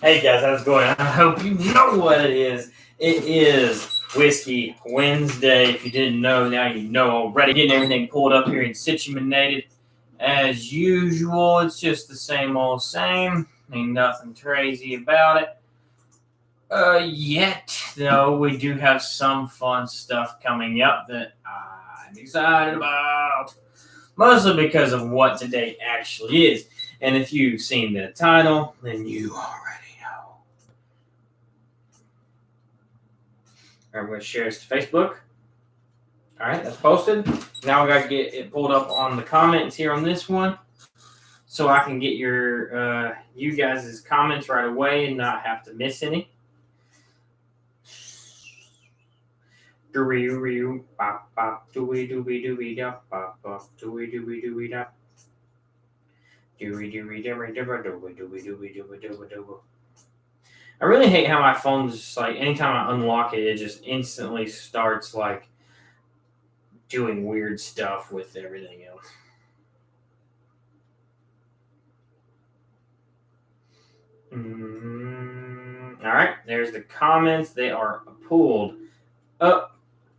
Hey guys, how's it going? I hope you know what it is. It is Whiskey Wednesday. If you didn't know, now you know already. Getting everything pulled up here and situated as usual. It's just the same old same. Ain't nothing crazy about it. Yet though, we do have some fun stuff coming up that I'm excited about. Mostly because of what today actually is. And if you've seen the title, then you already know. I'm going to share this to Facebook. All right, that's posted. Now we got to get it pulled up on the comments here on this one, so I can get your you guys' comments right away and not have to miss any. Doo bop bop dooey dooey dooey da bop bop dooey dooey dooey da dooey dooey dooey dooey dooey dooey dooey dooey dooey. I really hate how my phone just like anytime I unlock it, it just instantly starts like doing weird stuff with everything else. All right, there's the comments. They are pulled up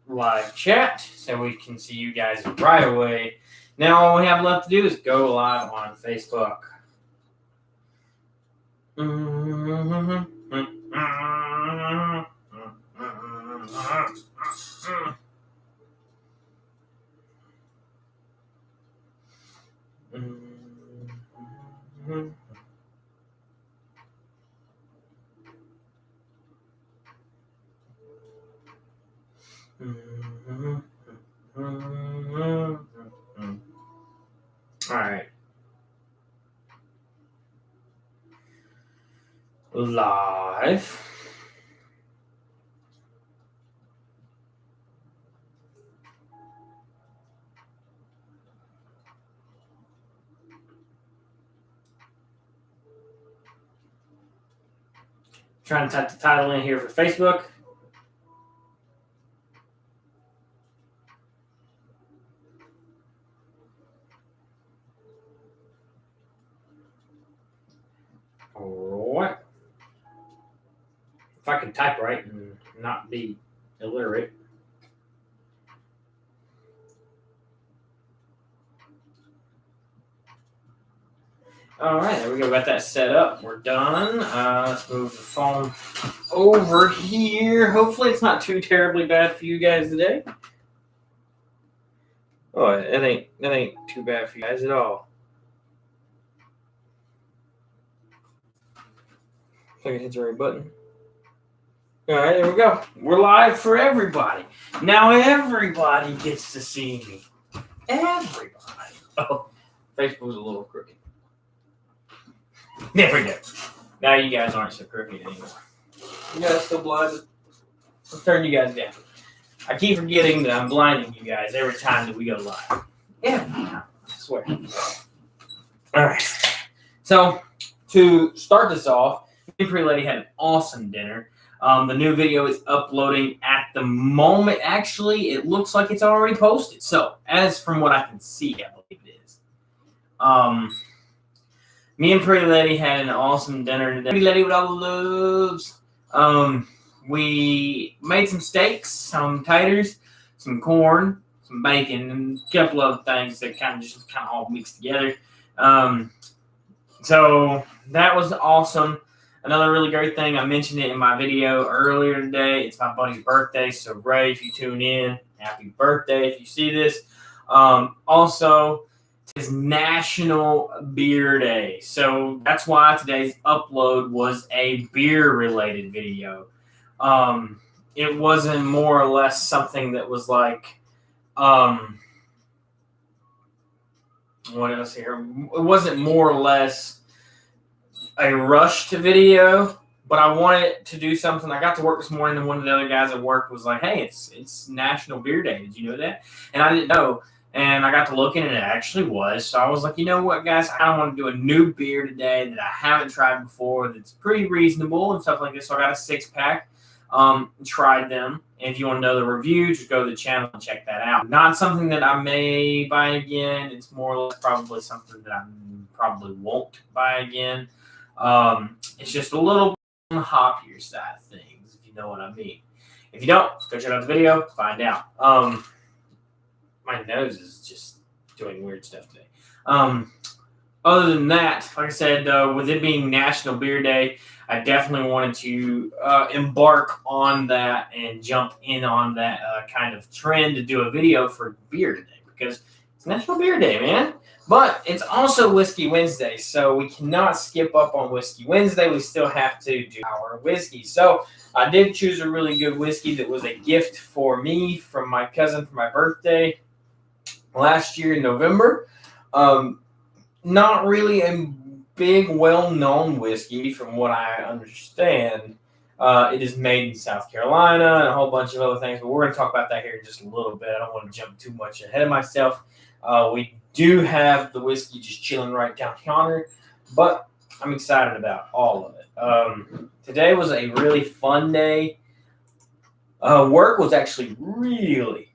live chat, so we can see you guys right away. Now all we have left to do is go live on Facebook. All right. Live. Trying to type the title in here for Facebook. What? If I could type right and not be illiterate. All right, there we go. Got that set up. We're done. Let's move the phone over here. Hopefully, it's not too terribly bad for you guys today. Oh, it ain't too bad for you guys at all. If I can hit the right button. All right, there we go. We're live for everybody. Now everybody gets to see me. Everybody. Oh, Facebook's a little crooked. There we go. Now you guys aren't so crooked anymore. You guys still blinded? Let's turn you guys down. I keep forgetting that I'm blinding you guys every time that we go live. Every time, I swear. All right. So, to start this off, me and Pretty Lady had an awesome dinner. The new video is uploading at the moment. Actually, it looks like it's already posted. So, as from what I can see, I believe it is. Me and Pretty Lady had an awesome dinner today. Pretty Lady with all the loves. We made some steaks, some taters, some corn, some bacon, and a couple other things that kind of all mixed together. So that was awesome. Another really great thing, I mentioned it in my video earlier today. It's my buddy's birthday, so Ray, if you tune in, happy birthday if you see this. Also, it's National Beer Day, so that's why today's upload was a beer-related video. It wasn't more or less something that was like, what else here? It wasn't more or less a rush to video, but I wanted to do something. I got to work this morning, and one of the other guys at work was like, "Hey, it's National Beer Day. Did you know that?" And I didn't know. And I got to looking, and it actually was. So I was like, you know what, guys? I want to do a new beer today that I haven't tried before that's pretty reasonable and stuff like this. So I got a 6-pack, tried them. And if you want to know the review, just go to the channel and check that out. Not something that I may buy again. It's more or less probably something that I probably won't buy again. It's just a little on the hoppier side of things, if you know what I mean. If you don't, go check out the video, find out. My nose is just doing weird stuff today. Other than that, like I said, with it being National Beer Day, I definitely wanted to embark on that and jump in on that kind of trend to do a video for Beer Day, because it's National Beer Day, man. But it's also Whiskey Wednesday, so we cannot skip up on Whiskey Wednesday. We still have to do our whiskey. So I did choose a really good whiskey that was a gift for me from my cousin for my birthday last year in November. Not really a big, well-known whiskey from what I understand. It is made in South Carolina and a whole bunch of other things, but we're going to talk about that here in just a little bit. I don't want to jump too much ahead of myself. We do have the whiskey just chilling right down yonder, but I'm excited about all of it. Today was a really fun day. Work was actually really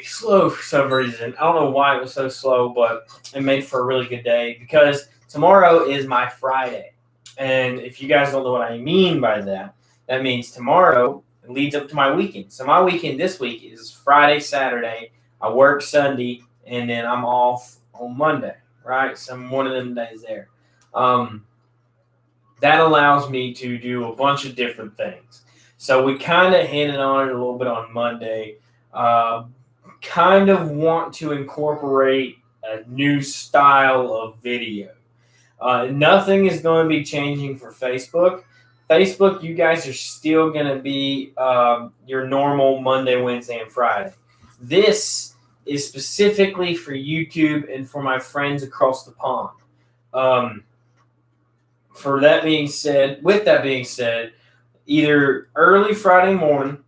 slow for some reason. I don't know why it was so slow, but it made for a really good day because tomorrow is my Friday. And if you guys don't know what I mean by that, that means tomorrow leads up to my weekend. So my weekend this week is Friday, Saturday. I work Sunday, and then I'm off on Monday, right? So I'm one of them days there. That allows me to do a bunch of different things. So we kind of hinted on it a little bit on Monday. Kind of want to incorporate a new style of video. Nothing is going to be changing for Facebook. Facebook, you guys are still going to be your normal Monday, Wednesday, and Friday. This is specifically for YouTube and for my friends across the pond. With that being said, either early Friday morning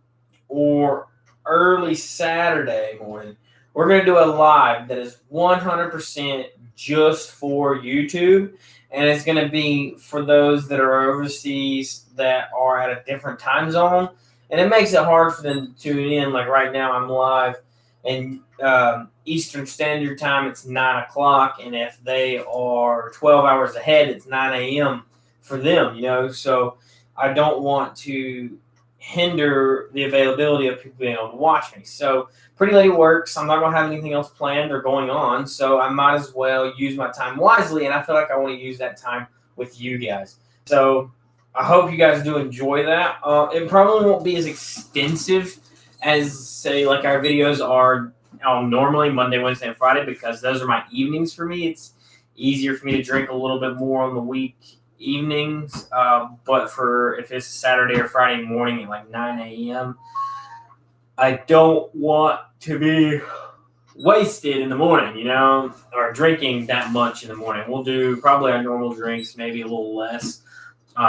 or early Saturday morning, we're going to do a live that is 100% just for YouTube, and it's going to be for those that are overseas that are at a different time zone, and it makes it hard for them to tune in. Like right now, I'm live, and Eastern Standard Time, it's 9 o'clock, and if they are 12 hours ahead, it's 9 a.m. for them, so I don't want to hinder the availability of people being able to watch me. So Pretty Lady works. I'm not going to have anything else planned or going on, so I might as well use my time wisely, and I feel like I want to use that time with you guys. So I hope you guys do enjoy that. It probably won't be as extensive as, say, like our videos are normally Monday, Wednesday, and Friday, because those are my evenings for me. It's easier for me to drink a little bit more on the week evenings, but if it's Saturday or Friday morning at like 9 a.m., I don't want to be wasted in the morning, or drinking that much in the morning. We'll do probably our normal drinks, maybe a little less,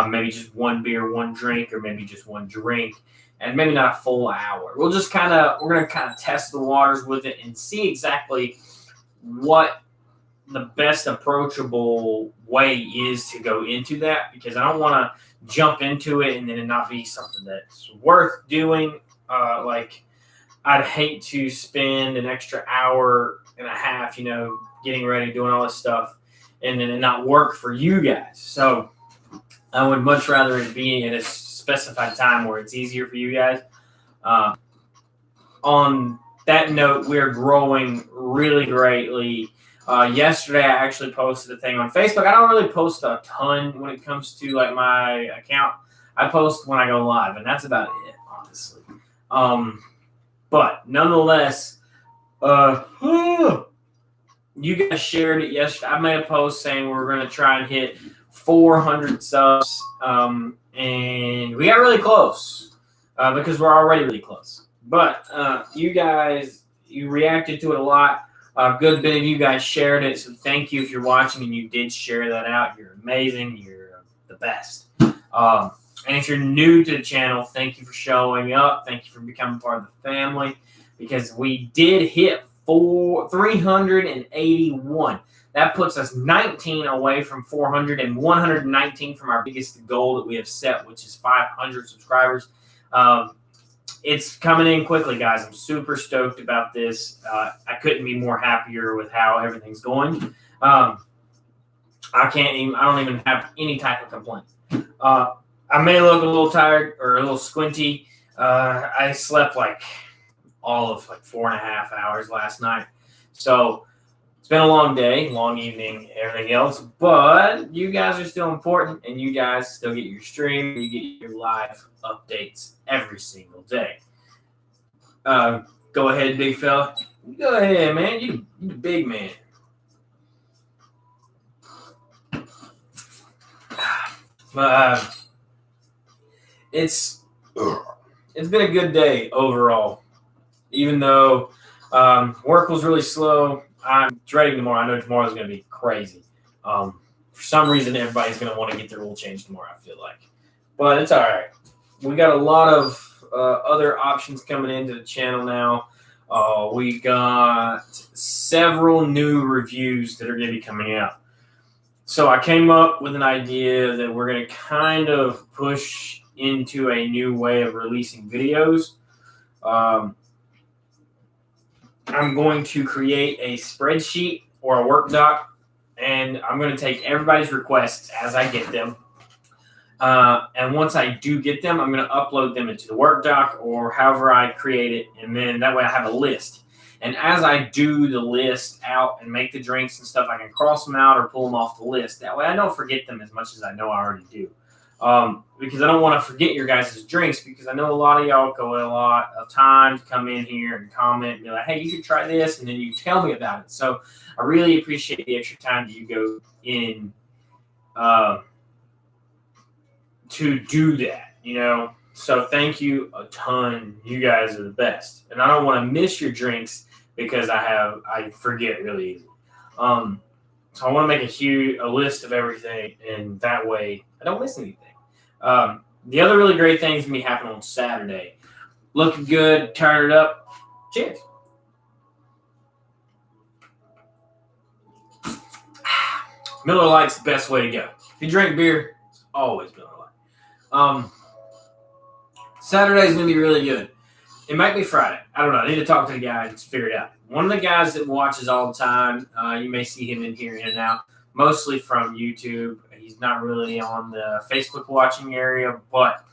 maybe just one beer, one drink, or maybe just one drink, and maybe not a full hour. We're going to kind of test the waters with it and see exactly what the best approachable way is to go into that, because I don't want to jump into it and then it not be something that's worth doing. Like I'd hate to spend an extra hour and a half, getting ready, doing all this stuff, and then it not work for you guys. So I would much rather it be at a specified time where it's easier for you guys. On that note, we're growing really greatly. Yesterday, I actually posted a thing on Facebook. I don't really post a ton when it comes to like my account. I post when I go live, and that's about it, honestly. But nonetheless, you guys shared it yesterday. I made a post saying we're going to try and hit 400 subs, and we got really close because we're already really close. But you guys, you reacted to it a lot. A good bit of you guys shared it, so thank you if you're watching and you did share that out. You're amazing. You're the best. And if you're new to the channel, thank you for showing up. Thank you for becoming part of the family, because we did hit 381. That puts us 19 away from 400 and 119 from our biggest goal that we have set, which is 500 subscribers. It's coming in quickly, guys. I'm super stoked about this. I couldn't be more happier with how everything's going. I don't even have any type of complaints. I may look a little tired or a little squinty. I slept like all of like 4.5 hours last night. So it's been a long day, long evening, everything else. But you guys are still important, and you guys still get your stream. You get your live updates every single day. Go ahead, big fella. Go ahead, man. You the big man. It's been a good day overall. Even though work was really slow, I'm dreading tomorrow. I know tomorrow's going to be crazy. For some reason, everybody's going to want to get their oil changed tomorrow, I feel like. But it's all right. We got a lot of other options coming into the channel now. We got several new reviews that are going to be coming out. So I came up with an idea that we're going to kind of push into a new way of releasing videos. I'm going to create a spreadsheet or a work doc, and I'm going to take everybody's requests as I get them. And once I do get them, I'm going to upload them into the work doc or however I create it, and then that way I have a list. And as I do the list out and make the drinks and stuff, I can cross them out or pull them off the list. That way I don't forget them as much as I know I already do. Because I don't want to forget your guys' drinks, because I know a lot of y'all go a lot of time to come in here and comment and be like, hey, you should try this, and then you tell me about it. So I really appreciate the extra time that you go in to do that, you know. So thank you a ton. You guys are the best. And I don't want to miss your drinks because I forget really easy. So I want to make a list of everything, and that way I don't miss anything. The other really great thing is going to be happening on Saturday. Looking good, turn it up. Cheers. Miller Lite's the best way to go. If you drink beer, it's always Miller Lite. Saturday's going to be really good. It might be Friday. I don't know. I need to talk to the guy and figure it out. One of the guys that watches all the time, you may see him in here in and out, mostly from YouTube. He's not really on the Facebook watching area, but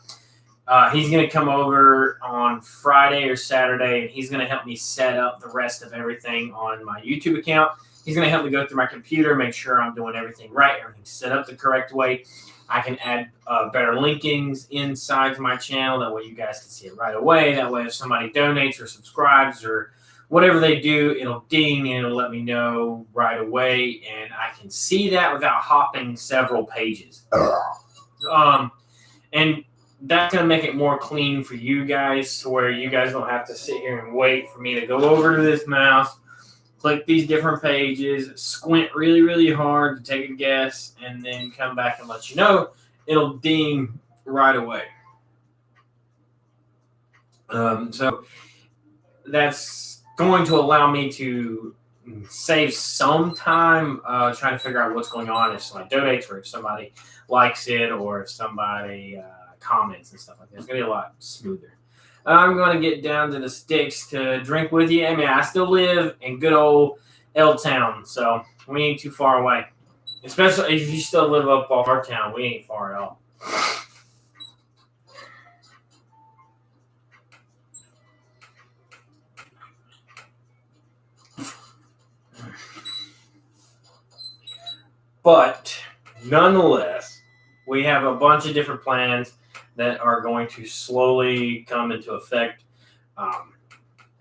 he's going to come over on Friday or Saturday, and he's going to help me set up the rest of everything on my YouTube account. He's going to help me go through my computer, make sure I'm doing everything right, everything's set up the correct way. I can add better linkings inside my channel. That way you guys can see it right away. That way if somebody donates or subscribes or whatever they do, it'll ding and it'll let me know right away. And I can see that without hopping several pages. And that's going to make it more clean for you guys, to where you guys don't have to sit here and wait for me to go over to this mouse, click these different pages, squint really, really hard to take a guess, and then come back and let you know. It'll ding right away. So that's going to allow me to save some time trying to figure out what's going on, if somebody donates or if somebody likes it or if somebody comments and stuff like that. It's going to be a lot smoother. I'm going to get down to the sticks to drink with you. I mean, I still live in good old L-Town, so we ain't too far away. Especially if you still live up off our town, we ain't far at all. But nonetheless, we have a bunch of different plans that are going to slowly come into effect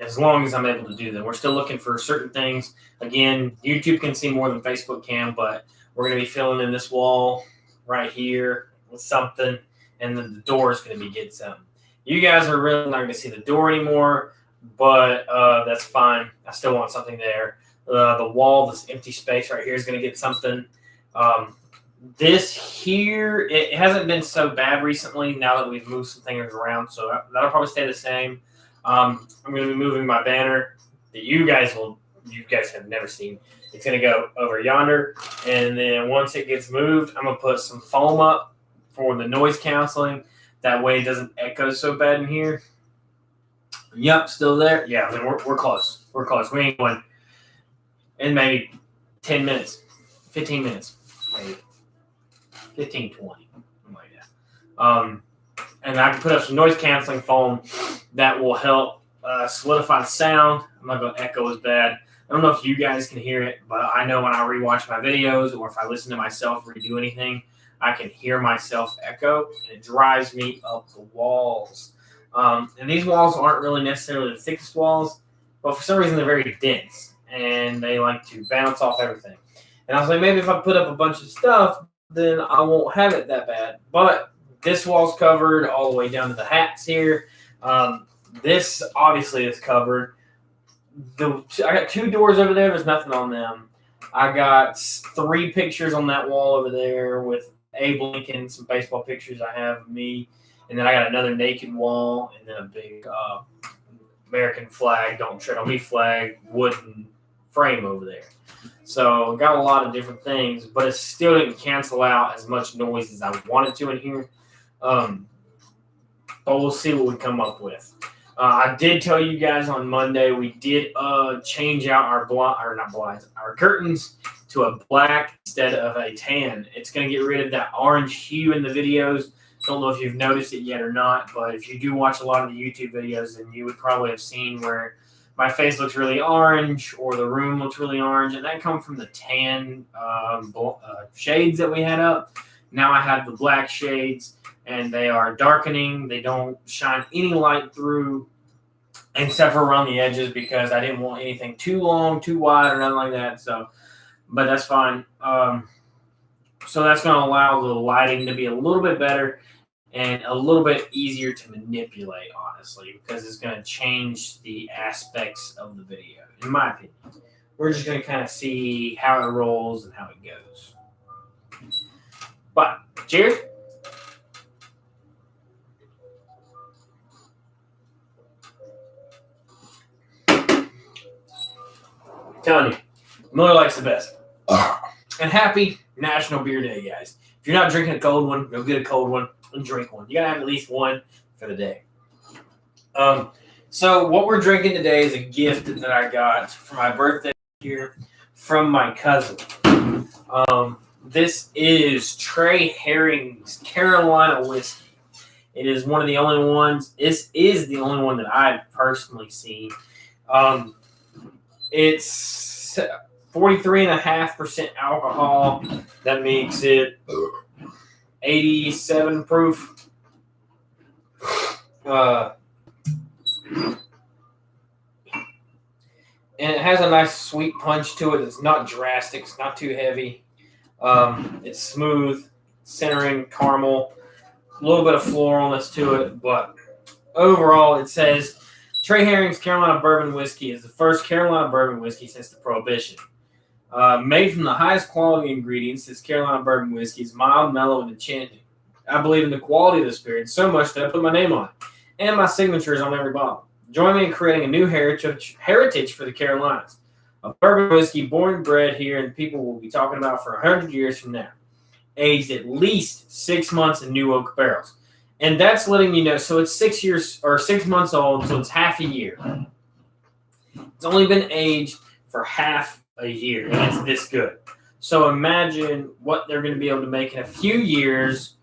as long as I'm able to do them. We're still looking for certain things. Again, YouTube can see more than Facebook can, but we're going to be filling in this wall right here with something, and then the door is going to be getting something. You guys are really not going to see the door anymore, but that's fine. I still want something there. The wall, this empty space right here, is going to get something. This here, it hasn't been so bad recently now that we've moved some things around, so that'll probably stay the same. I'm going to be moving my banner that you guys have never seen. It's going to go over yonder, and then once it gets moved, I'm going to put some foam up for the noise canceling. That way it doesn't echo so bad in here. Yep, still there? Yeah, then we're close. We're close. We ain't going in maybe 10 minutes, 15 minutes. say 15, 20, something like that. And I can put up some noise canceling foam that will help solidify the sound. I'm not going to echo as bad. I don't know if you guys can hear it, but I know when I rewatch my videos or if I listen to myself redo anything, I can hear myself echo, and it drives me up the walls. And these walls aren't really necessarily the thickest walls, but for some reason they're very dense, and they like to bounce off everything. And I was like, maybe if I put up a bunch of stuff, then I won't have it that bad. But this wall's covered all the way down to the hats here. This obviously is covered. I got 2 doors over there. There's nothing on them. I got 3 pictures on that wall over there with Abe Lincoln, some baseball pictures I have of me. And then I got another naked wall and then a big American flag, don't tread on me flag, wooden frame over there. So got a lot of different things, but it still didn't cancel out as much noise as I wanted to in here. But we'll see what we come up with. I did tell you guys on Monday we did change out our curtains to a black instead of a tan. It's going to get rid of that orange hue in the videos. Don't know if you've noticed it yet or not, but if you do watch a lot of the YouTube videos, then you would probably have seen where my face looks really orange or the room looks really orange, and that comes from the tan shades that we had up. Now I have the black shades, and they are darkening. They don't shine any light through except for around the edges because I didn't want anything too long, too wide, or nothing like that. So, but that's fine. So that's going to allow the lighting to be a little bit better and a little bit easier to manipulate, honestly, because it's going to change the aspects of the video, in my opinion. We're just going to kind of see how it rolls and how it goes. But, cheers. Telling you, Miller Lite's the best. And happy National Beer Day, guys. If you're not drinking a cold one, go get a cold one and drink one. You gotta have at least one for the day. So what we're drinking today is a gift that I got for my birthday here from my cousin. This is Trey Herring's Carolina whiskey. It is one of the only ones. This is the only one that I've personally seen. It's 43.5% alcohol. That makes it 87 proof. And it has a nice sweet punch to it. It's not drastic. It's not too heavy. It's smooth, centering caramel, a little bit of floralness to it. But overall, it says Trey Herring's Carolina Bourbon Whiskey is the first Carolina Bourbon Whiskey since the Prohibition. Made from the highest quality ingredients, this Carolina Bourbon Whiskey is mild, mellow, and enchanting. I believe in the quality of the spirit so much that I put my name on it, and my signature is on every bottle. Join me in creating a new heritage for the Carolinas. A bourbon whiskey born and bred here, and people will be talking about for 100 years from now. Aged at least 6 months in new oak barrels. And that's letting you know, so it's 6 years or 6 months old, so it's half a year. It's only been aged for half a year, and it's this good. So imagine what they're going to be able to make in a few years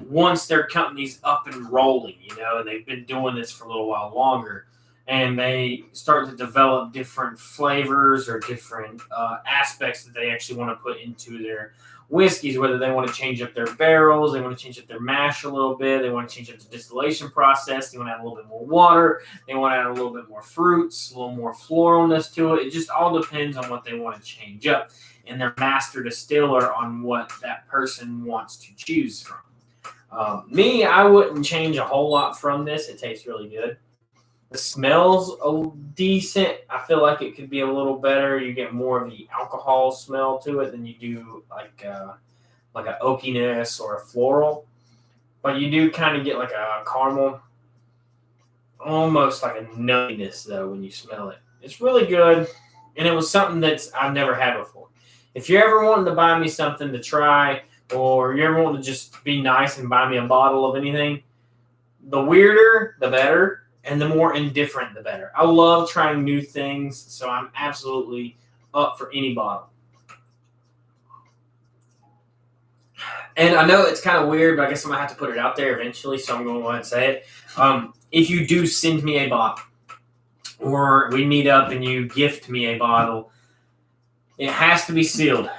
once their company's up and rolling, and they've been doing this for a little while longer. And they start to develop different flavors or different aspects that they actually want to put into their whiskeys, whether they want to change up their barrels, they want to change up their mash a little bit, they want to change up the distillation process, they want to add a little bit more water, they want to add a little bit more fruits, a little more floralness to it. It just all depends on what they want to change up. And their master distiller on what that person wants to choose from. Me, I wouldn't change a whole lot from this. It tastes really good. The smell's decent. I feel like it could be a little better. You get more of the alcohol smell to it than you do like a oakiness or a floral. But you do kind of get like a caramel, almost like a nuttiness though when you smell it. It's really good, and it was something that I've never had before. If you're ever wanting to buy me something to try, or you ever want to just be nice and buy me a bottle of anything, the weirder, the better. And the more indifferent, the better. I love trying new things, so I'm absolutely up for any bottle. And I know it's kind of weird, but I guess I'm going to have to put it out there eventually, so I'm going to go ahead and say it. If you do send me a bottle, or we meet up and you gift me a bottle, it has to be sealed.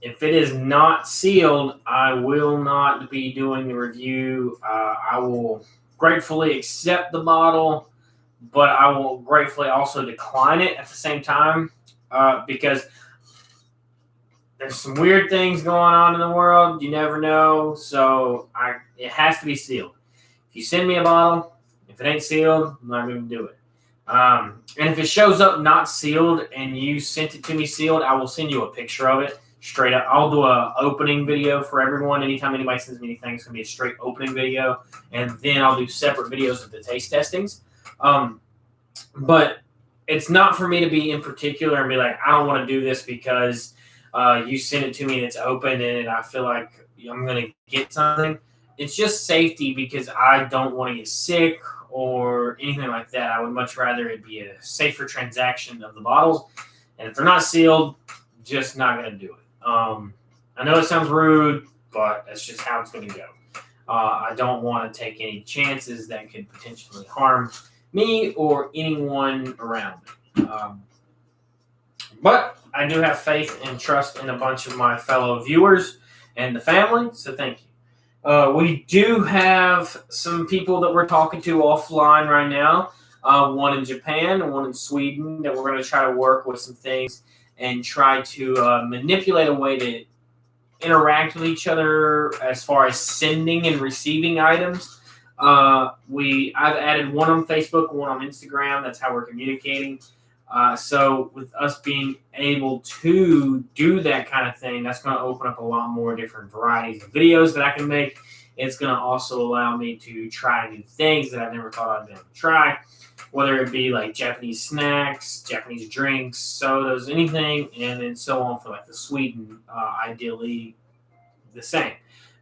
If it is not sealed, I will not be doing the review. I will gratefully accept the bottle, but I will gratefully also decline it at the same time, because there's some weird things going on in the world. You never know. So it has to be sealed. If you send me a bottle, if it ain't sealed, I'm not going to do it. And if it shows up not sealed and you sent it to me sealed, I will send you a picture of it straight up. I'll do a opening video for everyone. Anytime anybody sends me anything, it's going to be a straight opening video. And then I'll do separate videos of the taste testings. But it's not for me to be in particular and be like, I don't want to do this because you send it to me and it's open and I feel like I'm going to get something. It's just safety because I don't want to get sick or anything like that. I would much rather it be a safer transaction of the bottles. And if they're not sealed, just not going to do it. I know it sounds rude, but that's just how it's going to go. I don't want to take any chances that could potentially harm me or anyone around me. But I do have faith and trust in a bunch of my fellow viewers and the family, so thank you. We do have some people that we're talking to offline right now, one in Japan and one in Sweden, that we're going to try to work with some things and try to manipulate a way to interact with each other as far as sending and receiving items. I've added one on Facebook, one on Instagram. That's how we're communicating. So with us being able to do that kind of thing, that's going to open up a lot more different varieties of videos that I can make. It's going to also allow me to try new things that I've never thought I'd be able to try, whether it be like Japanese snacks, Japanese drinks, sodas, anything, and then so on for like the Sweden, ideally the same,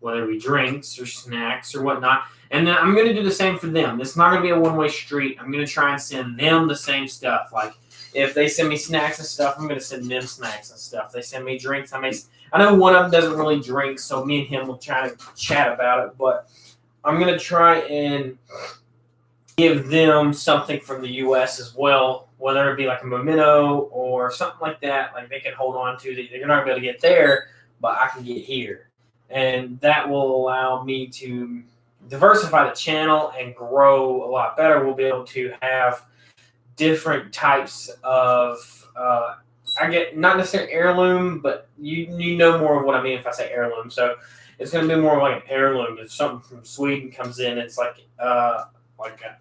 whether it be drinks or snacks or whatnot. And then I'm going to do the same for them. It's not going to be a one-way street. I'm going to try and send them the same stuff. Like if they send me snacks and stuff, I'm going to send them snacks and stuff. They send me drinks. I know one of them doesn't really drink, so me and him will try to chat about it. But I'm going to try and give them something from the U.S. as well, whether it be like a memento or something like that, like they can hold on to. They're not going to be able to get there, but I can get here. And that will allow me to diversify the channel and grow a lot better. We'll be able to have different types of, I get not necessarily heirloom, but you know more of what I mean if I say heirloom. So it's going to be more like an heirloom. If something from Sweden comes in, it's like an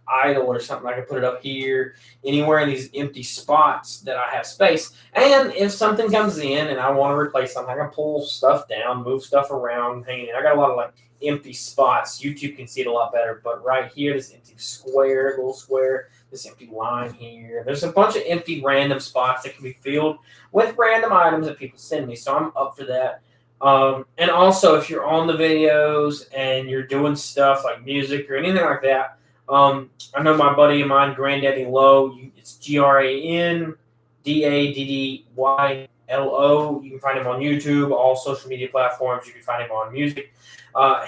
idol or something. I can put it up here, anywhere in these empty spots that I have space. And if something comes in and I want to replace something, I can pull stuff down, move stuff around, hang it. I got a lot of like empty spots. YouTube can see it a lot better. But right here, this empty square, little square, this empty line here. There's a bunch of empty random spots that can be filled with random items that people send me. So I'm up for that. And also, if you're on the videos and you're doing stuff like music or anything like that, I know my buddy of mine, Granddaddy Low, it's GrandaddyLo. You can find him on YouTube, all social media platforms. You can find him on music.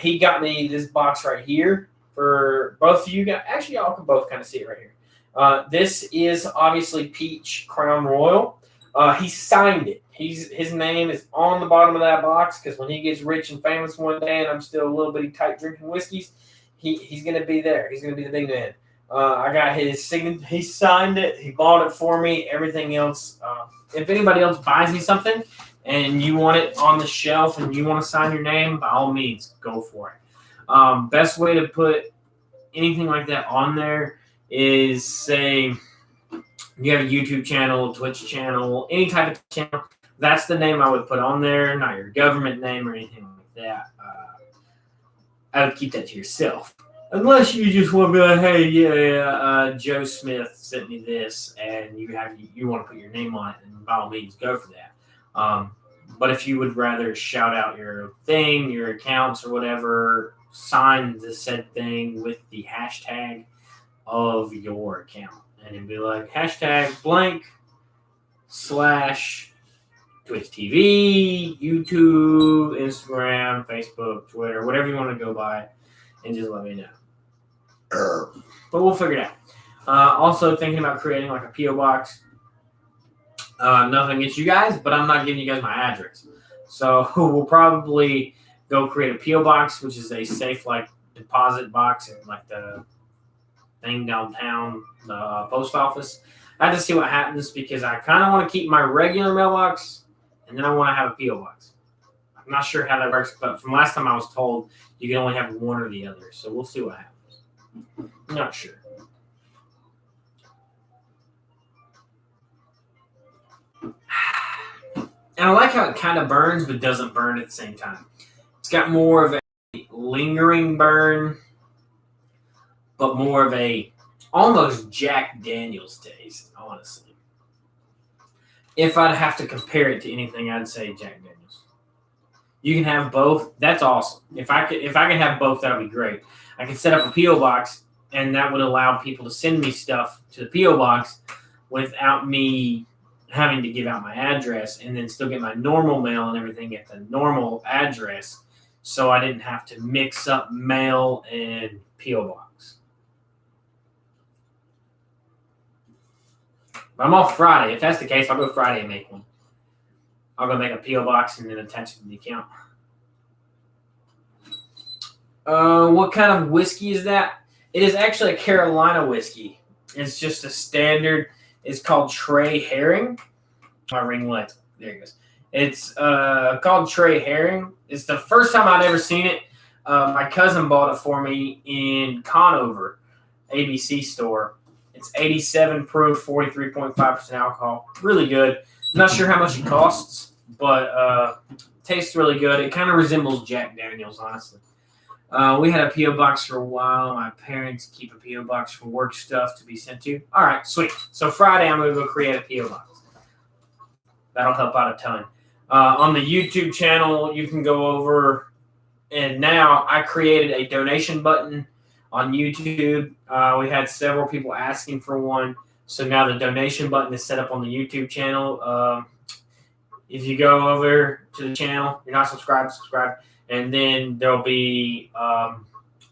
He got me this box right here for both of you guys. Actually, y'all can both kind of see it right here. This is obviously Peach Crown Royal. He signed it. His name is on the bottom of that box because when he gets rich and famous one day and I'm still a little bitty tight drinking whiskeys, he's going to be there. He's going to be the big man. I got his signature. He signed it. He bought it for me. Everything else, if anybody else buys me something and you want it on the shelf and you want to sign your name, by all means, go for it. Best way to put anything like that on there is, say, you have a YouTube channel, Twitch channel, any type of channel. That's the name I would put on there, not your government name or anything like that. I would keep that to yourself. Unless you just want to be like, hey, Joe Smith sent me this, and you want to put your name on it, then by all means, go for that. But if you would rather shout out your thing, your accounts or whatever, sign the said thing with the hashtag of your account. And it'd be like, hashtag blank / Twitch TV, YouTube, Instagram, Facebook. Facebook, Twitter, whatever you want to go by, and just let me know. But we'll figure it out. Also thinking about creating like a P.O. box. Nothing against you guys, but I'm not giving you guys my address. So we'll probably go create a P.O. box, which is a safe like deposit box and like the thing downtown, the post office. I have to see what happens because I kind of want to keep my regular mailbox and then I want to have a P.O. box. I'm not sure how that works, but from last time I was told you can only have one or the other. So we'll see what happens. I'm not sure. And I like how it kind of burns but doesn't burn at the same time. It's got more of a lingering burn, but more of a almost Jack Daniels taste, honestly. If I'd have to compare it to anything, I'd say Jack Daniels. You can have both. That's awesome. If I could have both, that would be great. I could set up a P.O. box, and that would allow people to send me stuff to the P.O. box without me having to give out my address, and then still get my normal mail and everything at the normal address, so I didn't have to mix up mail and P.O. box. But I'm off Friday. If that's the case, I'll go Friday and make one. I'll go make a P.O. box and then attach it to the account. What kind of whiskey is that? It is actually a Carolina whiskey. It's just a standard. It's called Trey Herring. My ring light. There it goes. It's called Trey Herring. It's the first time I'd ever seen it. My cousin bought it for me in Conover, ABC store. It's 87 proof, 43.5% alcohol. Really good. I'm not sure how much it costs, but tastes really good. It kind of resembles Jack Daniels, honestly. We had a P.O. box for a while. My parents keep a P.O. box for work stuff to be sent to. All right, sweet. So Friday, I'm going to go create a P.O. box. That'll help out a ton. On the YouTube channel, you can go over, and now I created a donation button on YouTube. We had several people asking for one, so now the donation button is set up on the YouTube channel. If you go over to the channel, you're not subscribed, subscribe. And then there'll be,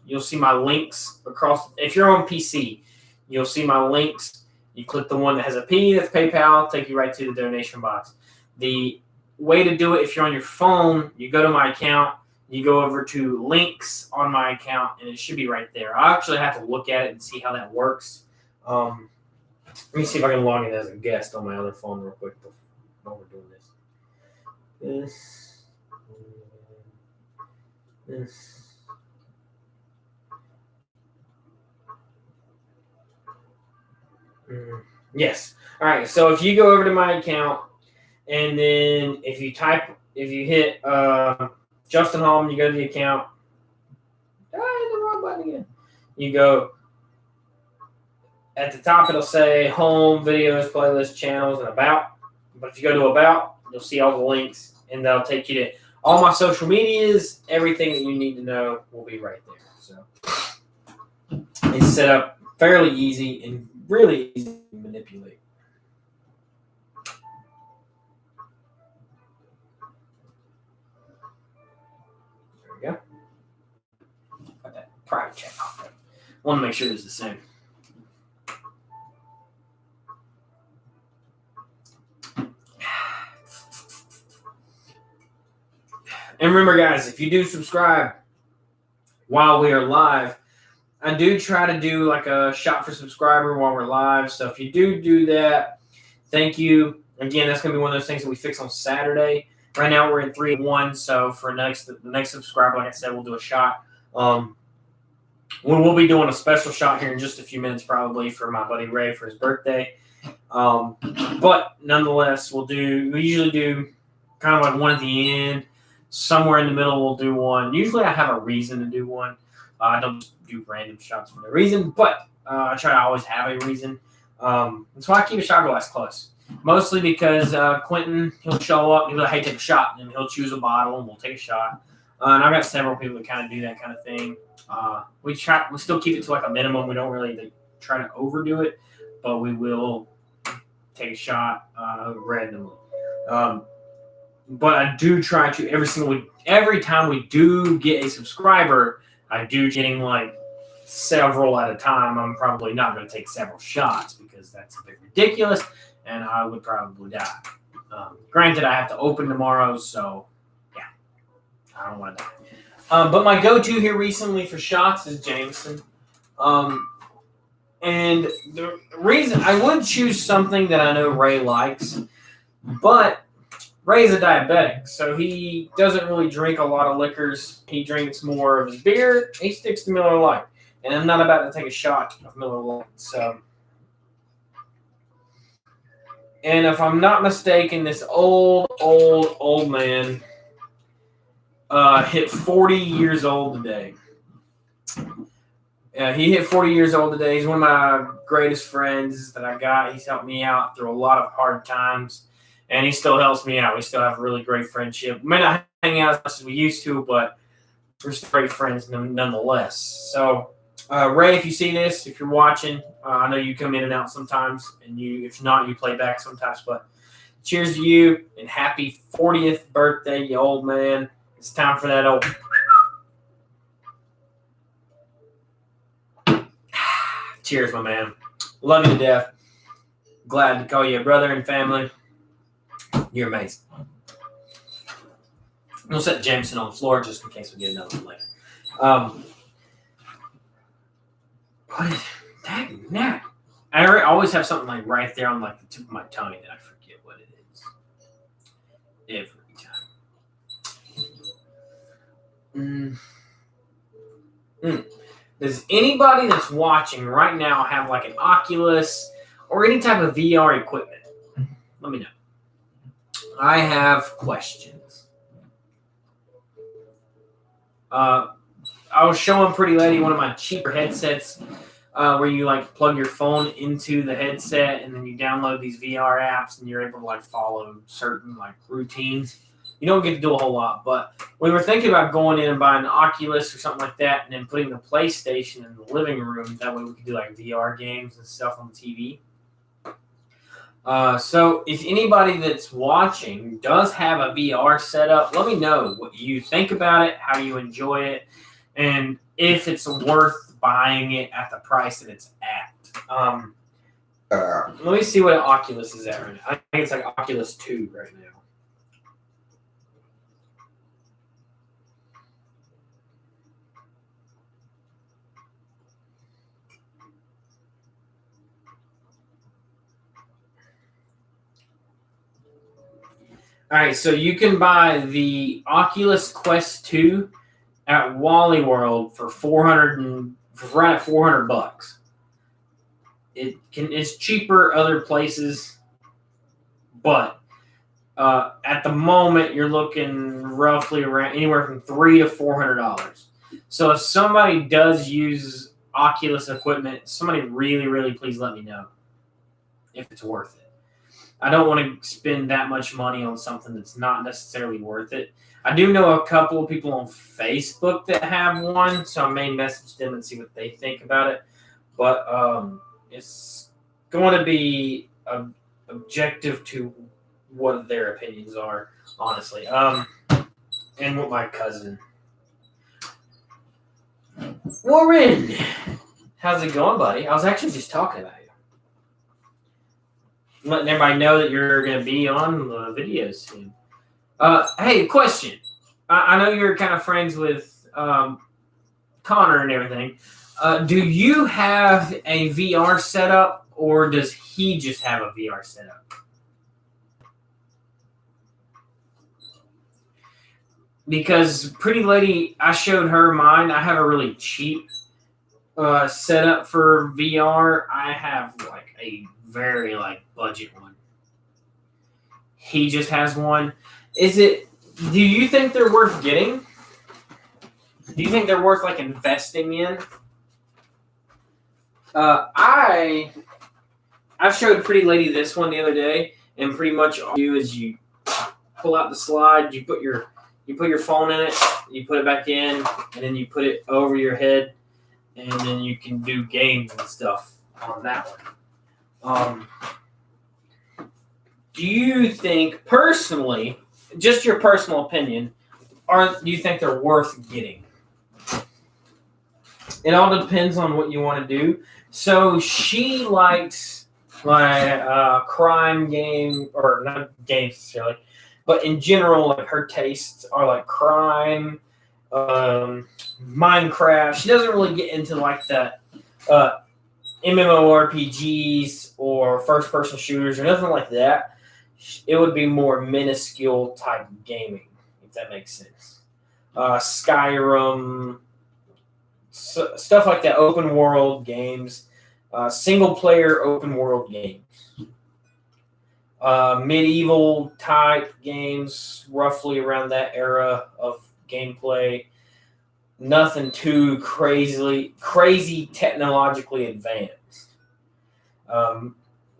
you'll see my links across. If you're on PC, you'll see my links. You click the one that has a P, that's PayPal, take you right to the donation box. The way to do it, if you're on your phone, you go to my account, you go over to links on my account, and it should be right there. I actually have to look at it and see how that works. Let me see if I can log in as a guest on my other phone real quick while we're doing this. Yes. All right. So if you go over to my account, and then if you hit Justin Hallman, you go to the account. I hit the wrong button again. You go at the top. It'll say Home, Videos, Playlist, Channels, and About. But if you go to About, you'll see all the links, and they'll take you to all my social medias. Everything that you need to know will be right there. So it's set up fairly easy and really easy to manipulate. There we go. Got that private check off there. Want to make sure it's the same. And remember, guys, if you do subscribe while we are live, I do try to do like a shot for subscriber while we're live. So if you do that, thank you. Again, that's going to be one of those things that we fix on Saturday. Right now we're in 3-1. So for the next subscriber, like I said, we'll do a shot. We'll be doing a special shot here in just a few minutes, probably for my buddy Ray for his birthday. But nonetheless, we usually do kind of like one at the end. Somewhere in the middle, we'll do one. Usually I have a reason to do one. I don't just do random shots for no reason, but I try to always have a reason. That's why I keep a shot glass close. Mostly because Quentin, he'll show up and he'll be like, hey, take a shot. And he'll choose a bottle and we'll take a shot. And I've got several people that kind of do that kind of thing. We still keep it to like a minimum. We don't really try to overdo it, but we will take a shot randomly. But I do try to every time we do get a subscriber, I do getting like several at a time. I'm probably not going to take several shots because that's a bit ridiculous, and I would probably die. Granted, I have to open tomorrow, so yeah, I don't want to die. But my go-to here recently for shots is Jameson. And the reason I would choose something that I know Ray likes, but Ray's a diabetic, so he doesn't really drink a lot of liquors. He drinks more of his beer. He sticks to Miller Lite, and I'm not about to take a shot of Miller Lite. So, and if I'm not mistaken, this old man hit 40 years old today. He hit 40 years old today. He's one of my greatest friends that I got. He's helped me out through a lot of hard times, and he still helps me out. We still have a really great friendship. We may not hang out as much as we used to, but we're still great friends nonetheless. So, Ray, if you see this, if you're watching, I know you come in and out sometimes, and if not, you play back sometimes. But cheers to you, and happy 40th birthday, you old man. It's time for that old... Cheers, my man. Love you to death. Glad to call you a brother and family. You're amazing. We'll set Jameson on the floor just in case we get another one later. What is that? I always have something like right there on like the tip of my tongue and I forget what it is. Every time. Does anybody that's watching right now have like an Oculus or any type of VR equipment? Let me know. I have questions. I was showing Pretty Lady one of my cheaper headsets where you like plug your phone into the headset and then you download these VR apps and you're able to like follow certain like routines. You don't get to do a whole lot, but we were thinking about going in and buying an Oculus or something like that and then putting the PlayStation in the living room. That way we could do like VR games and stuff on the TV. So if anybody that's watching does have a VR setup, let me know what you think about it, how you enjoy it, and if it's worth buying it at the price that it's at. Let me see what an Oculus is at right now. I think it's like Oculus 2 right now. All right, so you can buy the Oculus Quest 2 at Wally World for right at $400. It's cheaper other places, but at the moment you're looking roughly around anywhere from $300 to $400. So if somebody does use Oculus equipment, somebody really, really please let me know if it's worth it. I don't want to spend that much money on something that's not necessarily worth it. I do know a couple of people on Facebook that have one, so I may message them and see what they think about it. But it's going to be objective to what their opinions are, honestly. And what my cousin. Warren! How's it going, buddy? I was actually just talking about you. Letting everybody know that you're going to be on the videos soon. Hey, question. I know you're kind of friends with Connor and everything. Do you have a VR setup, or does he just have a VR setup? Because Pretty Lady, I showed her mine. I have a really cheap setup for VR. I have like a very like budget one. He just has one. Do you think they're worth getting? Do you think they're worth like investing in? I showed Pretty Lady this one the other day, and pretty much all you do is you pull out the slide, you put your phone in it, you put it back in, and then you put it over your head, and then you can do games and stuff on that one. Do you think, personally, just your personal opinion, do you think they're worth getting? It all depends on what you want to do. So she likes like crime game, or not games necessarily, but in general, like her tastes are like crime, Minecraft. She doesn't really get into like the MMORPGs or first-person shooters or nothing like that. It would be more minuscule type gaming, if that makes sense. Skyrim, stuff like that, open world games, single player open world games, medieval type games, roughly around that era of gameplay. Nothing too crazy technologically advanced.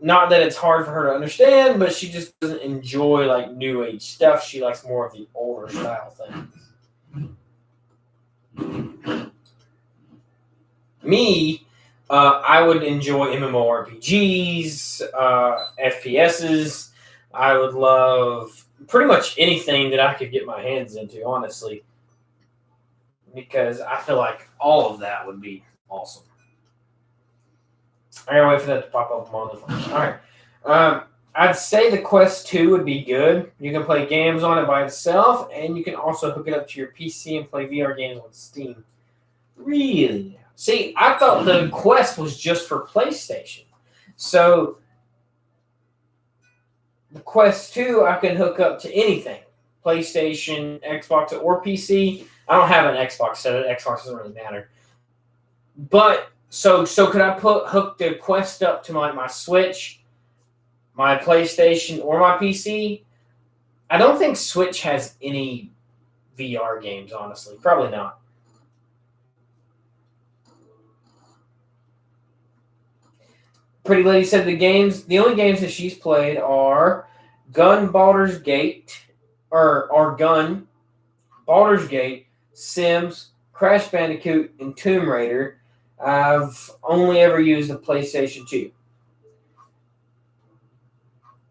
Not that it's hard for her to understand, but she just doesn't enjoy like new age stuff. She likes more of the older style things. Me, I would enjoy MMORPGs, FPSs. I would love pretty much anything that I could get my hands into, honestly, because I feel like all of that would be awesome. I gotta wait for that to pop up on the phone. All right. I'd say the Quest 2 would be good. You can play games on it by itself, and you can also hook it up to your PC and play VR games on Steam. Really? See, I thought the Quest was just for PlayStation. So the Quest 2, I can hook up to anything. PlayStation, Xbox, or PC. I don't have an Xbox, so Xbox doesn't really matter. But, so could I hook the Quest up to my Switch, my PlayStation, or my PC? I don't think Switch has any VR games, honestly. Probably not. Pretty Lady said the only games that she's played are Baldur's Gate, Sims, Crash Bandicoot, and Tomb Raider. I've only ever used the PlayStation 2.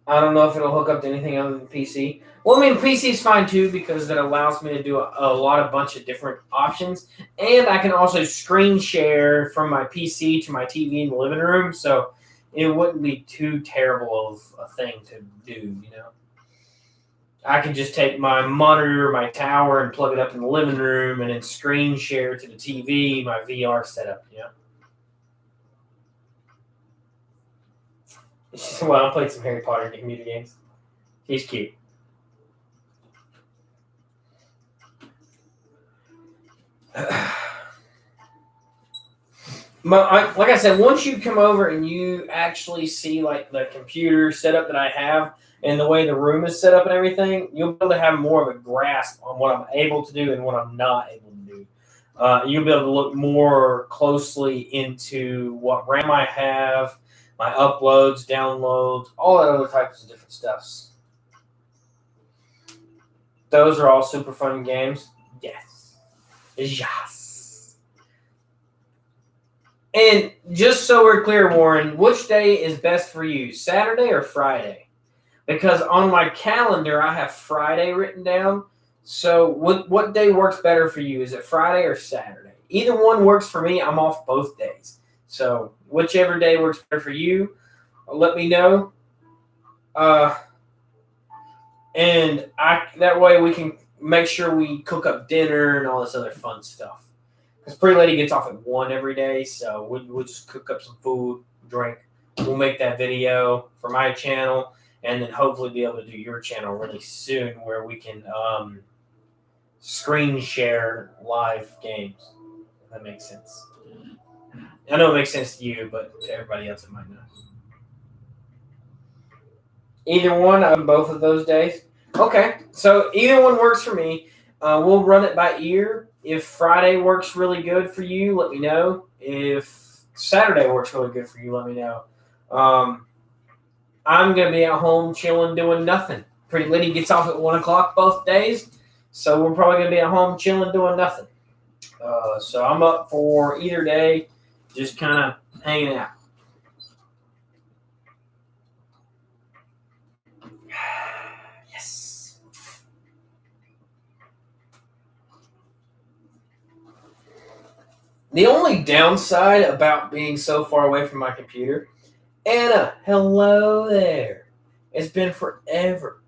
I don't know if it'll hook up to anything other than PC. Well, I mean, PC's fine too because that allows me to do a bunch of different options. And I can also screen share from my PC to my TV in the living room. So it wouldn't be too terrible of a thing to do, you know. I can just take my monitor, my tower, and plug it up in the living room and then screen share to the TV, my VR setup, you know. Well, I played some Harry Potter computer games. He's cute. Like I said, once you come over and you actually see like the computer setup that I have and the way the room is set up and everything, you'll be able to have more of a grasp on what I'm able to do and what I'm not able to do. You'll be able to look more closely into what RAM I have, my uploads, downloads, all that other types of different stuffs. Those are all super fun games. Yes. Yes. And just so we're clear, Warren, which day is best for you, Saturday or Friday? Because on my calendar, I have Friday written down. So what day works better for you? Is it Friday or Saturday? Either one works for me. I'm off both days. So whichever day works better for you, let me know. And that way we can make sure we cook up dinner and all this other fun stuff. Because Pretty Lady gets off at 1 every day, so we'll just cook up some food, drink. We'll make that video for my channel, and then hopefully be able to do your channel really soon where we can screen share live games. If that makes sense. I know it makes sense to you, but to everybody else it might not. Either one on both of those days? Okay, so either one works for me. We'll run it by ear. If Friday works really good for you, let me know. If Saturday works really good for you, let me know. I'm going to be at home chilling, doing nothing. Pretty Lady gets off at 1 o'clock both days, so we're probably going to be at home chilling, doing nothing. So I'm up for either day, just kind of hanging out. Yes. The only downside about being so far away from my computer, Anna, hello there. It's been forever.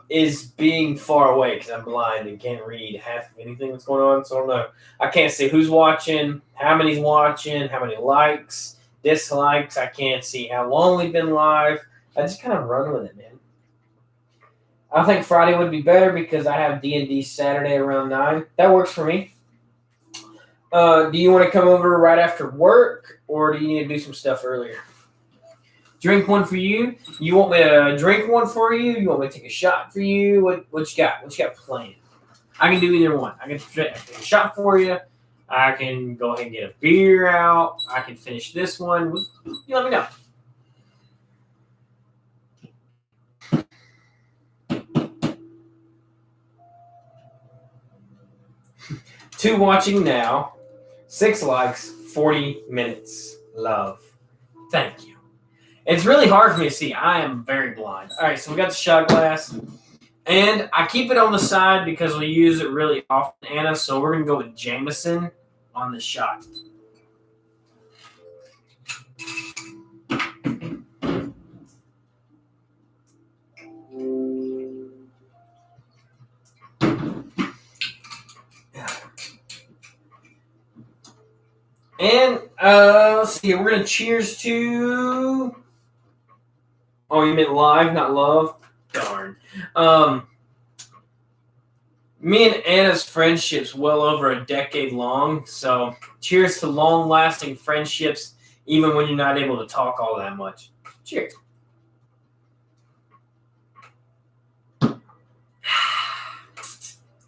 Is being far away because I'm blind and can't read half of anything that's going on. So I don't know. I can't see who's watching, how many's watching, how many likes, dislikes. I can't see how long we've been live. I just kind of run with it, man. I think Friday would be better because I have D&D Saturday around 9. That works for me. Do you want to come over right after work, or do you need to do some stuff earlier? Drink one for you? You want me to drink one for you? You want me to take a shot for you? What you got? What you got planned? I can do either one. I can take a shot for you. I can go ahead and get a beer out. I can finish this one. You let me know. Two watching now. 6 likes, 40 minutes. Love. Thank you. It's really hard for me to see. I am very blind. All right, so we got the shot glass. And I keep it on the side because we use it really often, Anna. So we're going to go with Jameson on the shot. And let's see. We're gonna cheers to. Oh, you meant live, not love. Darn. Me and Anna's friendship's well over a decade long. So cheers to long-lasting friendships, even when you're not able to talk all that much. Cheers.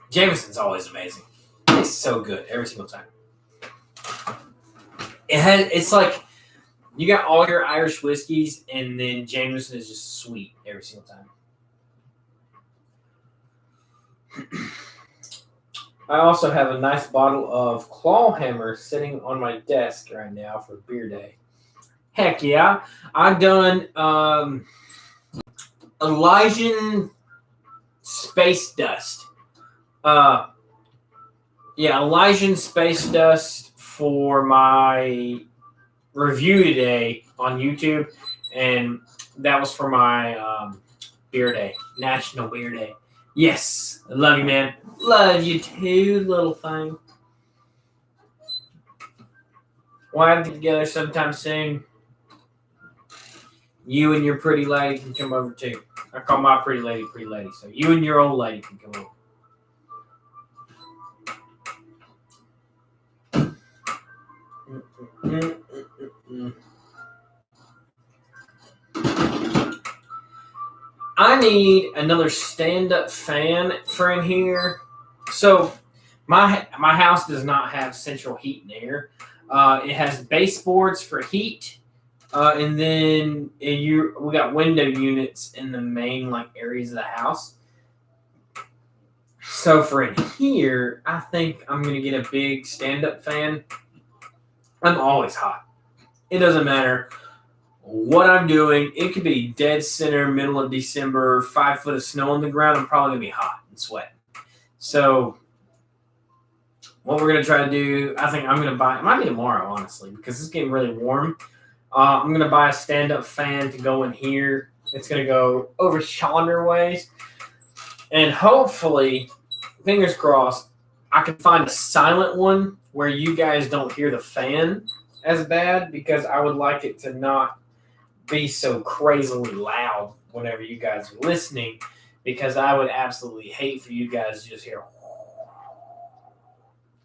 Jameson's always amazing. It's so good every single time. It's like you got all your Irish whiskeys, and then Jameson is just sweet every single time. I also have a nice bottle of Clawhammer sitting on my desk right now for beer day. Heck yeah. I've done Elysian Space Dust. Elysian Space Dust for my review today on YouTube, and that was for my beer day, National Beer Day. Yes, I love you, man. Love you too, little thing. We'll have to get together sometime soon. You and your pretty lady can come over too. I call my pretty lady, so you and your old lady can come over. I need another stand-up fan friend here. So my house does not have central heat and air. It has baseboards for heat, and then we got window units in the main areas of the house. So for in here, I think I'm gonna get a big stand-up fan. I'm always hot. It doesn't matter what I'm doing. It could be dead center, middle of December, 5 foot of snow on the ground. I'm probably gonna be hot and sweating. So what we're gonna try to do, I think I'm gonna buy. It might be tomorrow, honestly, because it's getting really warm. I'm gonna buy a stand-up fan to go in here. It's gonna go over yonder ways, and hopefully, fingers crossed, I can find a silent one where you guys don't hear the fan as bad, because I would like it to not be so crazily loud whenever you guys are listening, because I would absolutely hate for you guys to just hear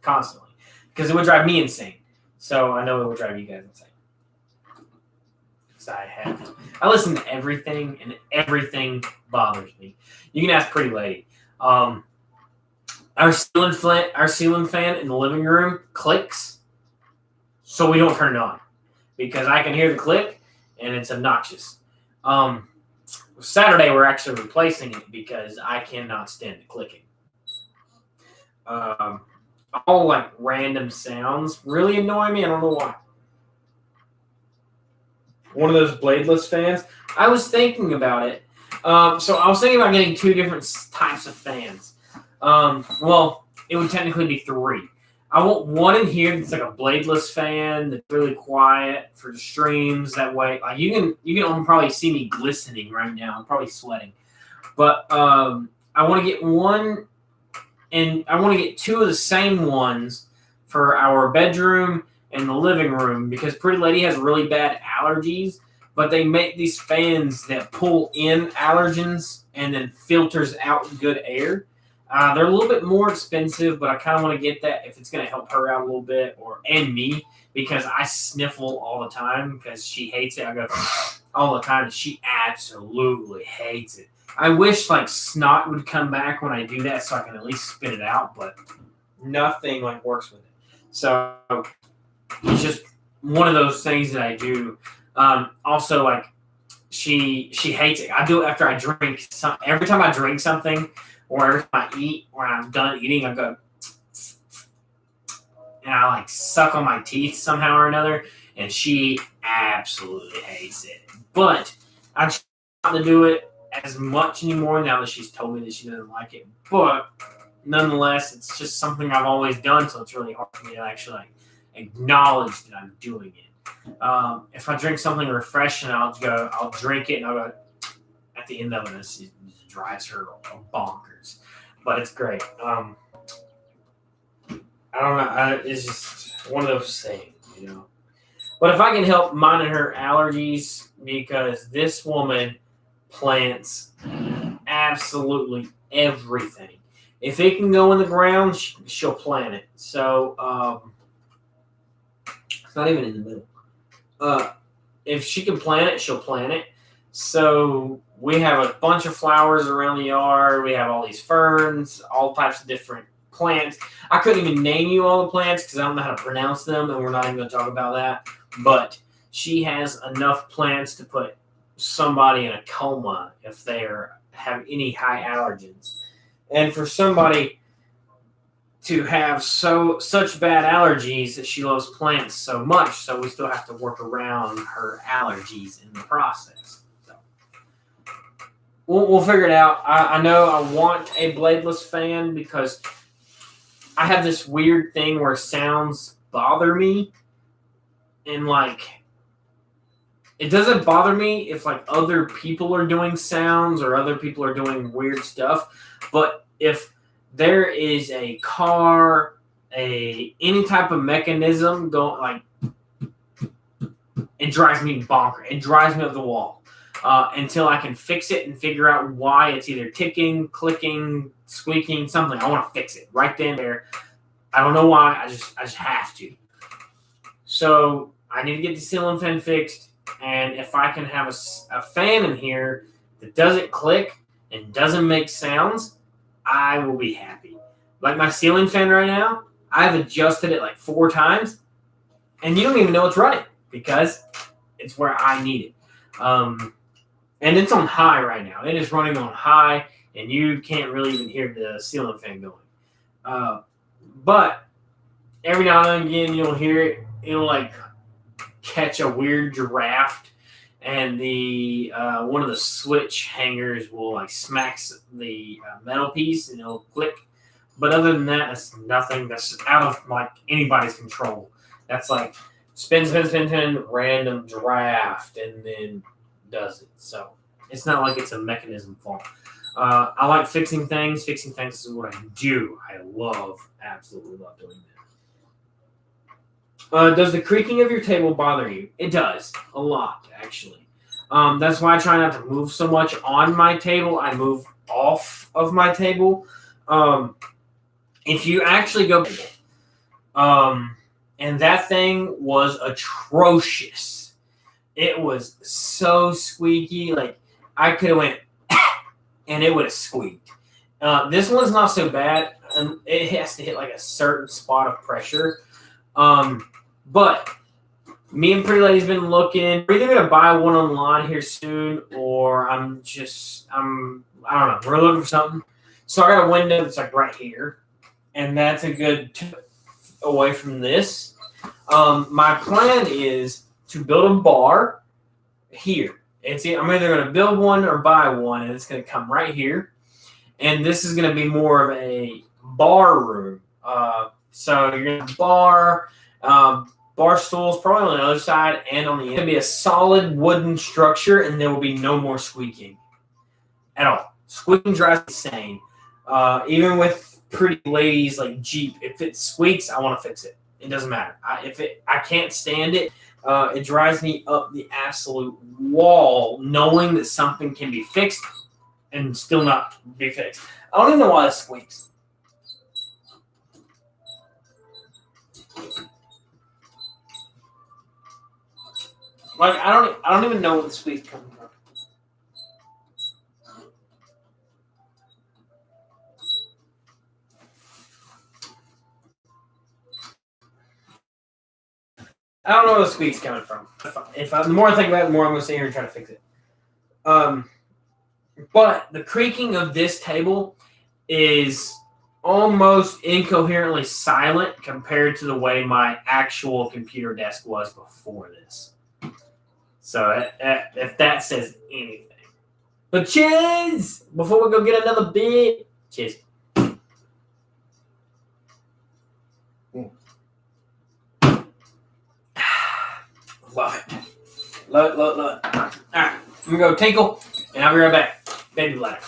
constantly, because it would drive me insane. So I know it would drive you guys insane. Because I listen to everything, and everything bothers me. You can ask Pretty Lady. Our ceiling fan in the living room clicks, so we don't turn it on, because I can hear the click, and it's obnoxious. Saturday, we're actually replacing it because I cannot stand the clicking. All random sounds really annoy me. I don't know why. One of those bladeless fans. I was thinking about it. So I was thinking about getting 2 different types of fans. Well, it would technically be 3. I want one in here that's like a bladeless fan that's really quiet for the streams. That way, like you can probably see me glistening right now. I'm probably sweating, but I want to get one, and I want to get two of the same ones for our bedroom and the living room because Pretty Lady has really bad allergies. But they make these fans that pull in allergens and then filters out good air. They're a little bit more expensive, but I kind of want to get that if it's going to help her out a little bit, and me, because I sniffle all the time because she hates it. I go all the time, and she absolutely hates it. I wish like snot would come back when I do that, so I can at least spit it out, but nothing like works with it. So it's just one of those things that I do. Also, like she hates it. I do it after I drink. Every time I drink something, or every time I eat, or I'm done eating, I go, and I like suck on my teeth somehow or another. And she absolutely hates it. But I try not to do it as much anymore now that she's told me that she doesn't like it. But nonetheless, it's just something I've always done, so it's really hard for me to actually like acknowledge that I'm doing it. If I drink something refreshing, I'll drink it, and I'll go at the end of it. It drives her bonkers, but it's great. I don't know. It's just one of those things, you know. But if I can help mine and her allergies, because this woman plants absolutely everything. If it can go in the ground, she'll plant it. So it's not even in the middle. If she can plant it, she'll plant it. So we have a bunch of flowers around the yard. We have all these ferns, all types of different plants. I couldn't even name you all the plants because I don't know how to pronounce them, and we're not even going to talk about that. But she has enough plants to put somebody in a coma if they have any high allergens. And for somebody to have such bad allergies that she loves plants so much, so we still have to work around her allergies in the process. So we'll figure it out. I know I want a bladeless fan because I have this weird thing where sounds bother me, and like it doesn't bother me if like other people are doing sounds or other people are doing weird stuff, but if there is a car, any type of mechanism going, like, it drives me bonkers. It drives me up the wall until I can fix it and figure out why it's either ticking, clicking, squeaking, something. I want to fix it right then and there. I don't know why. I just have to. So I need to get the ceiling fan fixed, and if I can have a fan in here that doesn't click and doesn't make sounds, I will be happy. Like my ceiling fan right now, I've adjusted it like 4 times, and you don't even know it's running because it's where I need it. And it's on high right now. It is running on high, and you can't really even hear the ceiling fan going. But every now and again, you'll hear it. It'll like catch a weird draft, and the one of the switch hangers will like smacks the metal piece and it'll click. But other than that, that's nothing. That's out of like anybody's control. That's like spin, random draft, and then does it. So it's not like it's a mechanism fault. I like fixing things. Fixing things is what I do. I absolutely love doing that. Does the creaking of your table bother you? It does. A lot, actually. That's why I try not to move so much on my table. I move off of my table. If you actually go... and that thing was atrocious. It was so squeaky. Like, I could have went... and it would have squeaked. This one's not so bad. It has to hit like a certain spot of pressure. But me and Pretty Lady's been looking. We're either going to buy one online here soon, or I don't know. We're looking for something. So I got a window that's like right here, and that's a good away from this. My plan is to build a bar here. I'm either going to build one or buy one, and it's going to come right here. And this is going to be more of a bar room. So you're going to bar stools probably on the other side and on the end. It's going to be a solid wooden structure, and there will be no more squeaking at all. Squeaking drives me insane. Even with pretty ladies like Jeep, if it squeaks, I want to fix it. It doesn't matter. I can't stand it. It drives me up the absolute wall, knowing that something can be fixed and still not be fixed. I don't even know why it squeaks. Like I don't even know what the squeak's coming from. I don't know where the squeak's coming from. The more I think about it, the more I'm going to sit here and try to fix it. But the creaking of this table is almost incoherently silent compared to the way my actual computer desk was before this. So if that says anything. But cheers! Before we go get another bit, cheers. Love it. Love it. All right, I'm going to go tinkle, and I'll be right back. Baby bladder.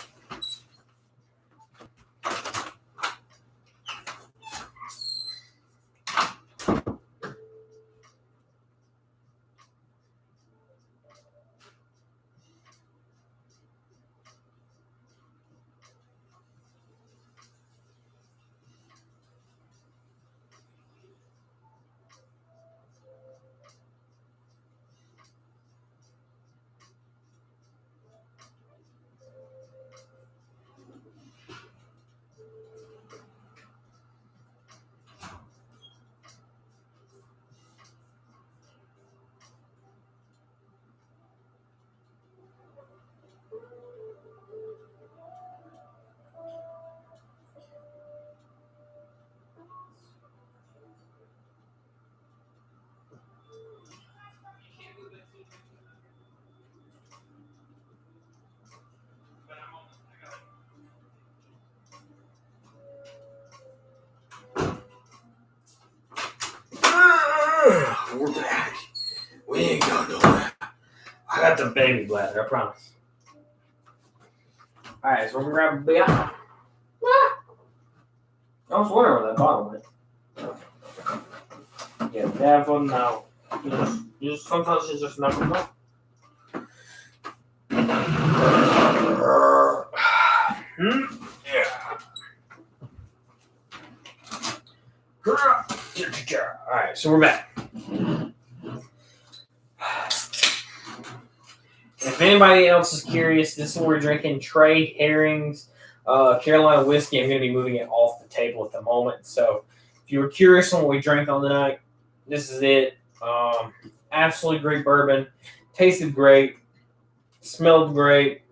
We're back. We ain't going nowhere. I got the baby bladder, I promise. Alright, so we're gonna grab a big eye. I was wondering where that bottle went. Yeah, that one now. Just sometimes it's just never know. Yeah. Alright, so we're back. If anybody else is curious, this is what we're drinking. Trey Herring's Carolina whiskey. I'm going to be moving it off the table at the moment. So if you were curious on what we drank on the night, this is it. Absolutely great bourbon. Tasted great. Smelled great.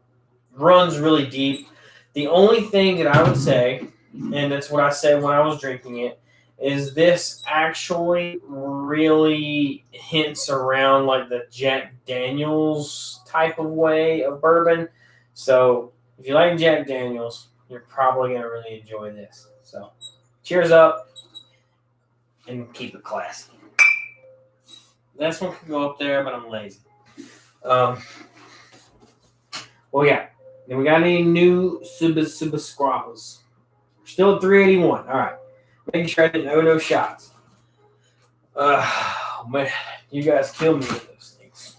Runs really deep. The only thing that I would say, and that's what I said when I was drinking it, is this actually really hints around like the Jack Daniels type of way of bourbon. So if you like Jack Daniels, you're probably going to really enjoy this. So cheers up and keep it classy. This one can go up there, but I'm lazy. Yeah. Then we got any new subscribers. We're still at 381. All right. Making sure I didn't owe no shots. Man, you guys kill me with those things.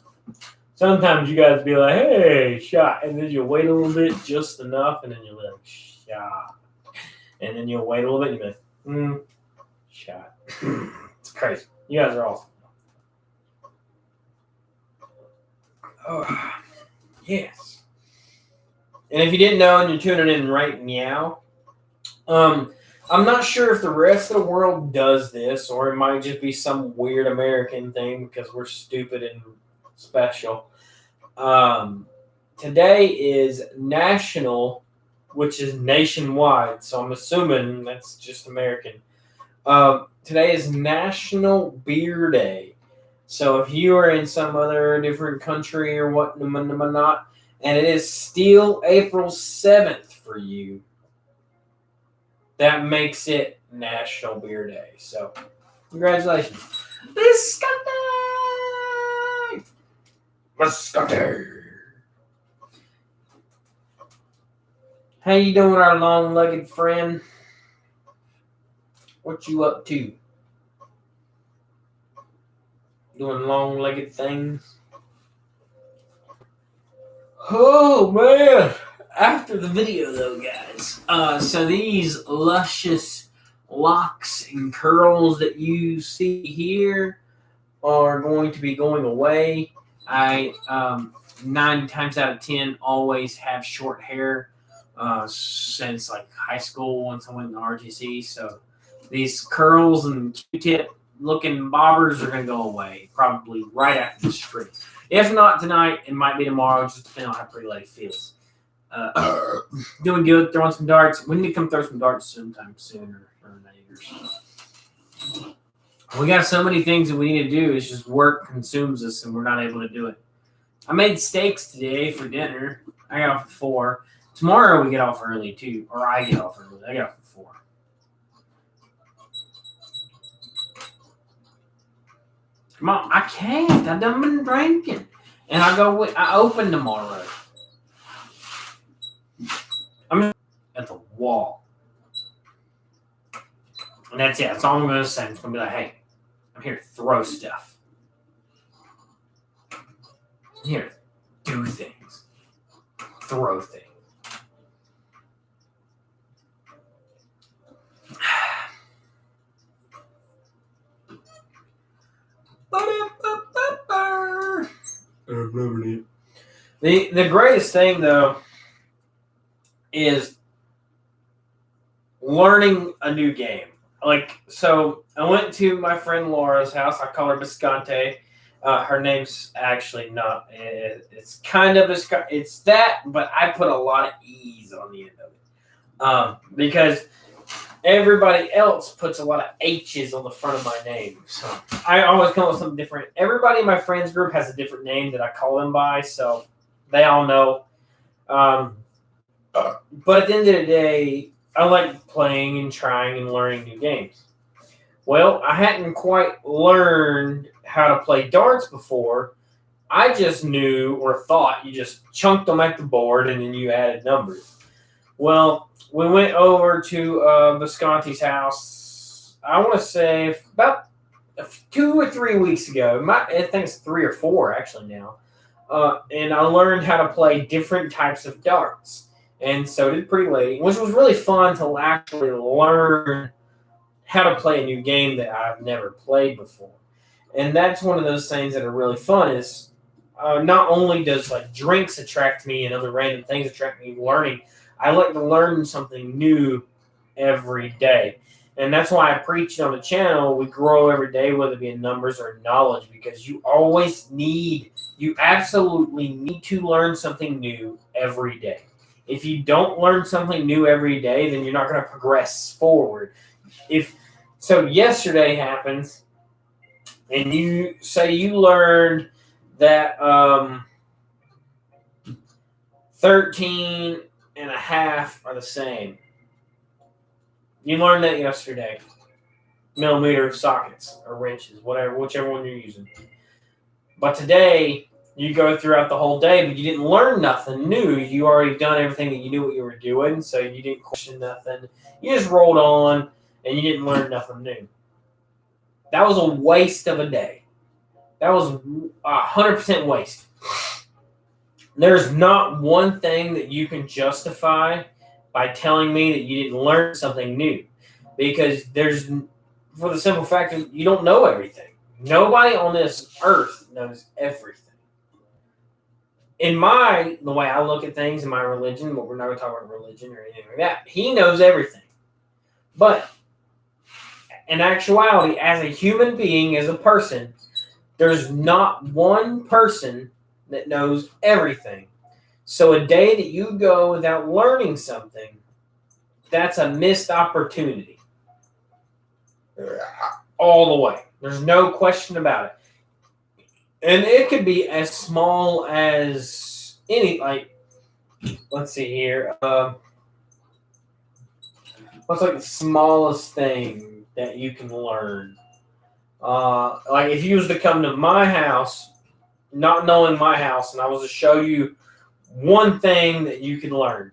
Sometimes you guys be like, hey, shot. And then you'll wait a little bit, just enough, and then you'll be like, shot. And then you'll wait a little bit, and you'll be like, shot. It's crazy. You guys are awesome. Oh, yes. And if you didn't know and you're tuning in right now, I'm not sure if the rest of the world does this, or it might just be some weird American thing because we're stupid and special. Today is national, which is nationwide, so I'm assuming that's just American. Today is National Beer Day. So if you are in some other different country or whatnot, and it is still April 7th for you, that makes it National Beer Day. So, congratulations. Biscotti! Biscotti! How you doing, our long-legged friend? What you up to? Doing long-legged things? Oh, man. After the video, though, guys. So these luscious locks and curls that you see here are going to be going away. I 9 times out of 10 always have short hair since like high school once I went to RGC. So these curls and Q-tip looking bobbers are going to go away probably right after the stream. If not tonight, it might be tomorrow, just depending on how Pretty Lady feels. Doing good, throwing some darts. We need to come throw some darts sometime sooner or later. We got so many things that we need to do. It's just work consumes us, and we're not able to do it. I made steaks today for dinner. I got off at 4. Tomorrow we get off early too, or I get off early. I get off at 4. Come on, I can't. I done been drinking, and I open tomorrow. I'm at the wall, and that's it. That's all I'm gonna say. I'm just gonna be like, hey, I'm here to throw stuff. I'm here to do things, throw things. The greatest thing though is learning a new game. Like, so I went to my friend Laura's house. I call her Bisconte. Her name's actually not. It's kind of it's that, but I put a lot of E's on the end of it because everybody else puts a lot of H's on the front of my name. So I always come up with something different. Everybody in my friends group has a different name that I call them by, so they all know. But at the end of the day, I like playing and trying and learning new games. Well, I hadn't quite learned how to play darts before. I just knew or thought you just chunked them at the board and then you added numbers. Well, we went over to Visconti's house, I want to say about 2 or 3 weeks ago. I think it's 3 or 4 actually now. And I learned how to play different types of darts. And so did Pretty Lady, which was really fun to actually learn how to play a new game that I've never played before. And that's one of those things that are really fun is not only does like drinks attract me and other random things attract me learning, I like to learn something new every day. And that's why I preach on the channel, we grow every day, whether it be in numbers or knowledge, because you absolutely need to learn something new every day. If you don't learn something new every day, then you're not going to progress forward. So yesterday happens, and you say you learned that 13 and a half are the same. You learned that yesterday. Millimeter sockets or wrenches, whichever one you're using. But today, you go throughout the whole day, but you didn't learn nothing new. You already done everything that you knew what you were doing, so you didn't question nothing. You just rolled on, and you didn't learn nothing new. That was a waste of a day. That was 100% waste. There's not one thing that you can justify by telling me that you didn't learn something new, because for the simple fact that you don't know everything. Nobody on this earth knows everything. The way I look at things in my religion, but we're not going to talk about religion or anything like that, he knows everything. But in actuality, as a human being, as a person, there's not one person that knows everything. So a day that you go without learning something, that's a missed opportunity. All the way. There's no question about it. And it could be as small as let's see here. What's like the smallest thing that you can learn? Like if you was to come to my house, not knowing my house, and I was to show you one thing that you can learn.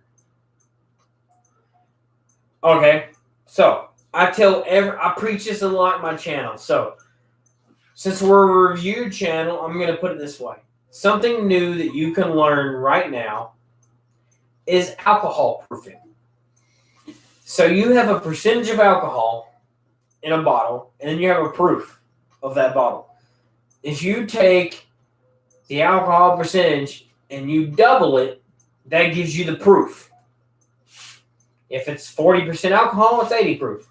Okay, so I preach this a lot in my channel. So since we're a review channel, I'm going to put it this way. Something new that you can learn right now is alcohol proofing. So you have a percentage of alcohol in a bottle, and then you have a proof of that bottle. If you take the alcohol percentage and you double it, that gives you the proof. If it's 40% alcohol, it's 80 proof.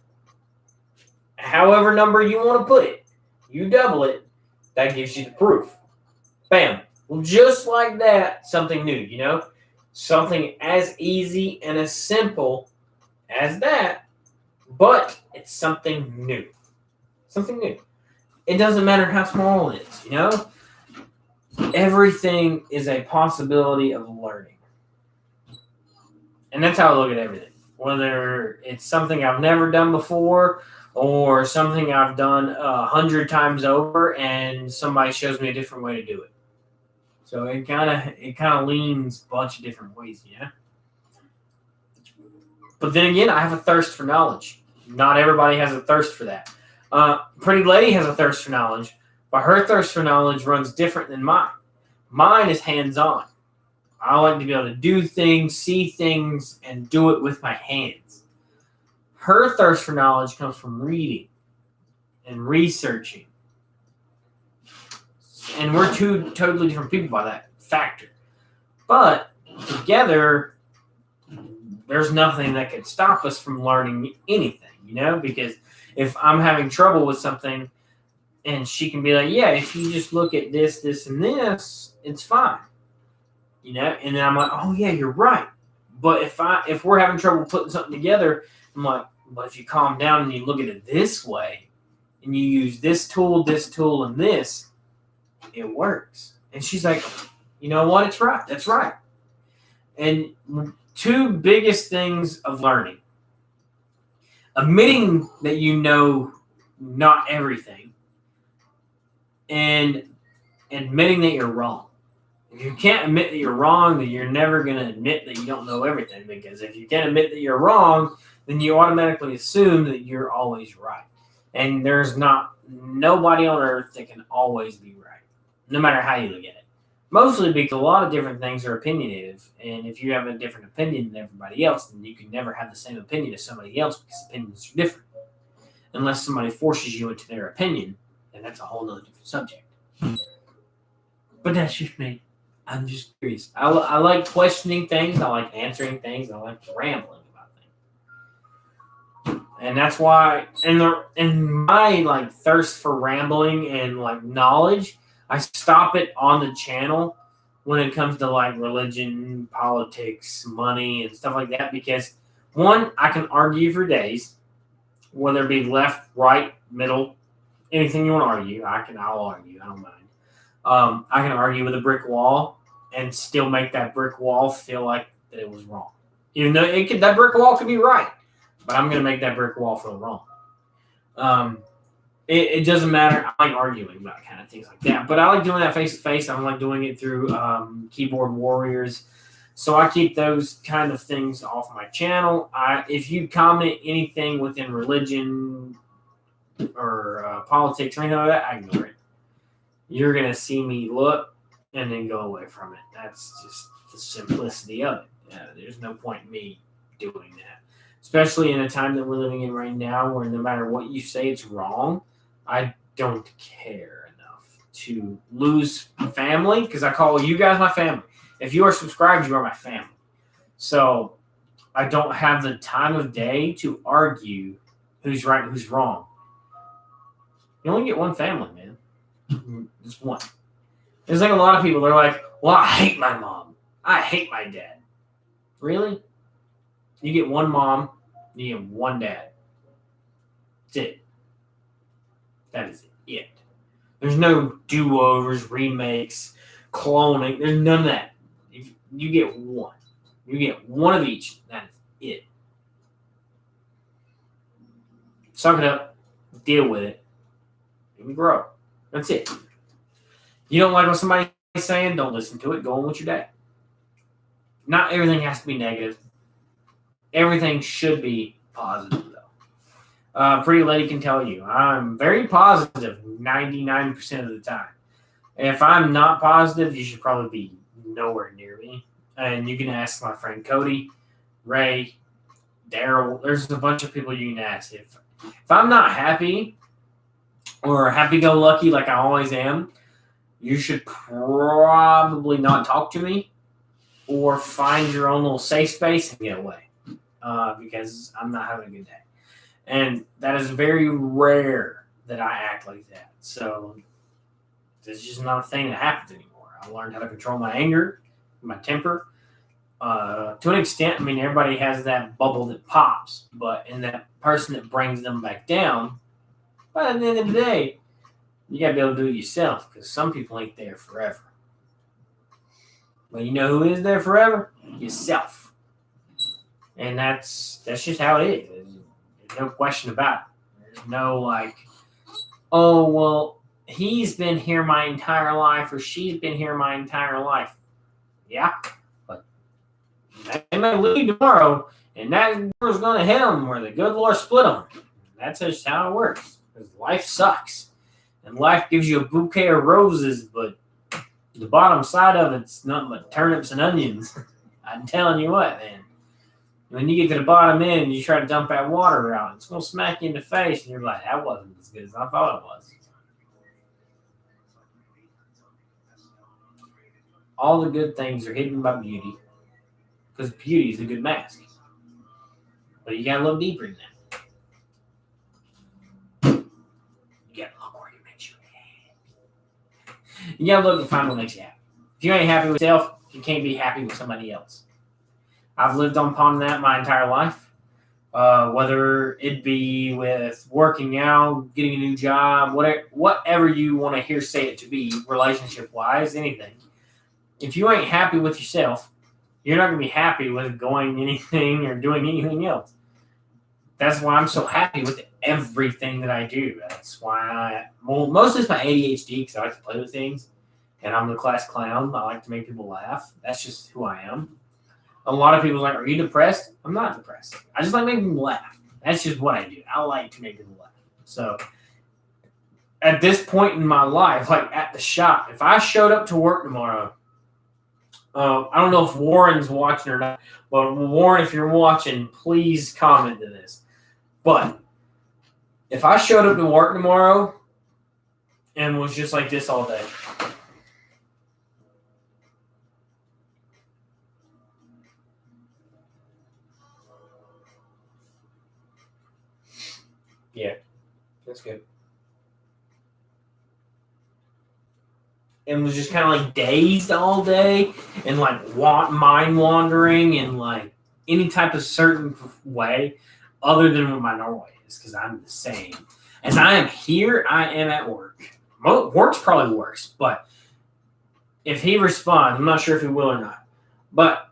However number you want to put it, you double it, that gives you the proof. Bam. Well, just like that, something new, you know? Something as easy and as simple as that, but it's something new. Something new. It doesn't matter how small it is, you know? Everything is a possibility of learning. And that's how I look at everything. Whether it's something I've never done before or something I've done 100 times over and somebody shows me a different way to do it. So it kind of leans a bunch of different ways, yeah? But then again, I have a thirst for knowledge. Not everybody has a thirst for that. Pretty Lady has a thirst for knowledge, but her thirst for knowledge runs different than mine. Mine is hands-on. I like to be able to do things, see things, and do it with my hands. Her thirst for knowledge comes from reading and researching. And we're two totally different people by that factor. But together, there's nothing that could stop us from learning anything, you know? Because if I'm having trouble with something and she can be like, yeah, if you just look at this, this, and this, it's fine. You know? And then I'm like, oh, yeah, you're right. But if we're having trouble putting something together, I'm like, but if you calm down and you look at it this way and you use this tool, and this, it works. And she's like, you know what? It's right. That's right. And two biggest things of learning: admitting that you know not everything, and admitting that you're wrong. If you can't admit that you're wrong, then you're never going to admit that you don't know everything. Because if you can't admit that you're wrong, then you automatically assume that you're always right. And there's nobody on earth that can always be right, no matter how you look at it. Mostly because a lot of different things are opinionative, and if you have a different opinion than everybody else, then you can never have the same opinion as somebody else because opinions are different. Unless somebody forces you into their opinion, and that's a whole other different subject. But that's just me. I'm just curious. I like questioning things. I like answering things. I like rambling about things. And that's why, in my like thirst for rambling and like knowledge, I stop it on the channel when it comes to like religion, politics, money, and stuff like that. Because one, I can argue for days, whether it be left, right, middle, anything you want to argue. I'll argue. I don't mind. I can argue with a brick wall and still make that brick wall feel like that it was wrong. Even though that brick wall could be right, but I'm going to make that brick wall feel wrong. It doesn't matter. I like arguing about kind of things like that. But I like doing that face-to-face. I like doing it through keyboard warriors. So I keep those kind of things off my channel. If you comment anything within religion or politics or anything like that, I ignore it. You're going to see me look and then go away from it. That's just the simplicity of it. There's no point in me doing that. Especially in a time that we're living in right now where no matter what you say, it's wrong. I don't care enough to lose family because I call you guys my family. If you are subscribed, you are my family. So I don't have the time of day to argue who's right and who's wrong. You only get one family, man. Just one. There's like a lot of people, they're like, well, I hate my mom. I hate my dad. Really? You get one mom, you get one dad. That's it. That is it. There's no do-overs, remakes, cloning. There's none of that. You get one. You get one of each. That is it. Suck it up, deal with it, and grow. That's it. You don't like what somebody's saying, don't listen to it. Go on with your day. Not everything has to be negative. Everything should be positive, though. Pretty lady can tell you, I'm very positive 99% of the time. If I'm not positive, you should probably be nowhere near me. And you can ask my friend Cody, Ray, Daryl. There's a bunch of people you can ask. If I'm not happy or happy-go-lucky like I always am, you should probably not talk to me or find your own little safe space and get away because I'm not having a good day. And that is very rare that I act like that. So it's just not a thing that happens anymore. I learned how to control my anger, my temper. To an extent, I mean, everybody has that bubble that pops, but in that person that brings them back down, but at the end of the day, you got to be able to do it yourself because some people ain't there forever. But you know who is there forever? Yourself. And that's just how it is. There's no question about it. There's no like, oh, well, he's been here my entire life or she's been here my entire life. Yeah, but they may leave tomorrow and that door's going to hit them where the good Lord split them. That's just how it works. Because life sucks. And life gives you a bouquet of roses, but the bottom side of it's nothing but turnips and onions. I'm telling you what, man. When you get to the bottom end and you try to dump that water out, it's going to smack you in the face, and you're like, that wasn't as good as I thought it was. All the good things are hidden by beauty, because beauty is a good mask. But you got to look deeper than that. You got to look where it makes you happy. You got to look and find what makes you happy. If you ain't happy with yourself, you can't be happy with somebody else. I've lived upon that my entire life, whether it be with working out, getting a new job, whatever you want to hear say it to be, relationship-wise, anything. If you ain't happy with yourself, you're not going to be happy with going anything or doing anything else. That's why I'm so happy with everything that I do. That's why mostly it's my ADHD because I like to play with things, and I'm the class clown. I like to make people laugh. That's just who I am. A lot of people are like, are you depressed? I'm not depressed. I just like making people laugh. That's just what I do. I like to make people laugh. So at this point in my life, like at the shop, if I showed up to work tomorrow, I don't know if Warren's watching or not, but Warren, if you're watching, please comment to this. But if I showed up to work tomorrow and was just like this all day, yeah, that's good. And was just kind of like dazed all day and like mind wandering in like any type of certain way other than what my normal is because I'm the same. As I am here, I am at work. Work's probably worse, but if he responds, I'm not sure if he will or not, but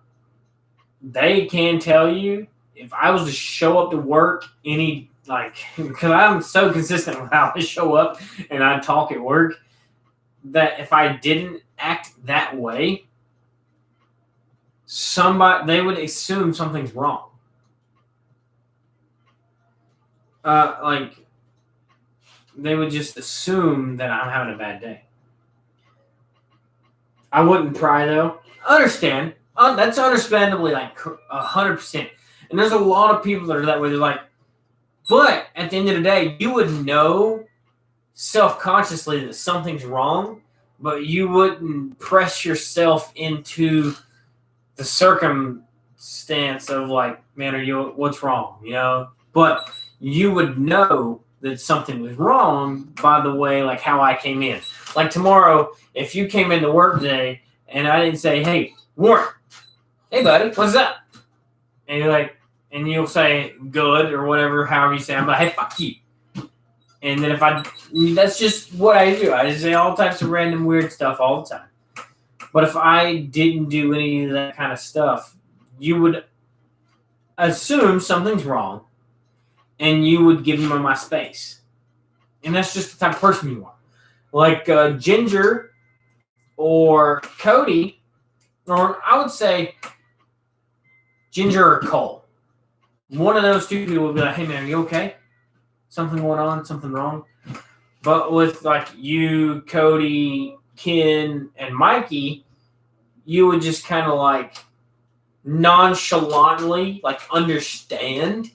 they can tell you if I was to show up to work because I'm so consistent with how I show up and I talk at work, that if I didn't act that way, they would assume something's wrong. They would just assume that I'm having a bad day. I wouldn't pry though. Understand? That's understandably like 100%. And there's a lot of people that are that way. They're like, but at the end of the day, you would know self-consciously that something's wrong, but you wouldn't press yourself into the circumstance of like, man, what's wrong, you know? But you would know that something was wrong by the way, like how I came in. Like tomorrow, if you came into work today and I didn't say, hey, Warren, hey buddy, what's up? And you're like, and you'll say good or whatever, however you say, I'm like, hey, fuck you. And then that's just what I do. I just say all types of random weird stuff all the time. But if I didn't do any of that kind of stuff, you would assume something's wrong. and you would give me my space. And that's just the type of person you are. Like Ginger or Cody, or I would say Ginger or Cole. One of those two people would be like, hey man, are you okay? Something going on? Something wrong? But with like you, Cody, Ken, and Mikey, you would just kind of like nonchalantly like understand,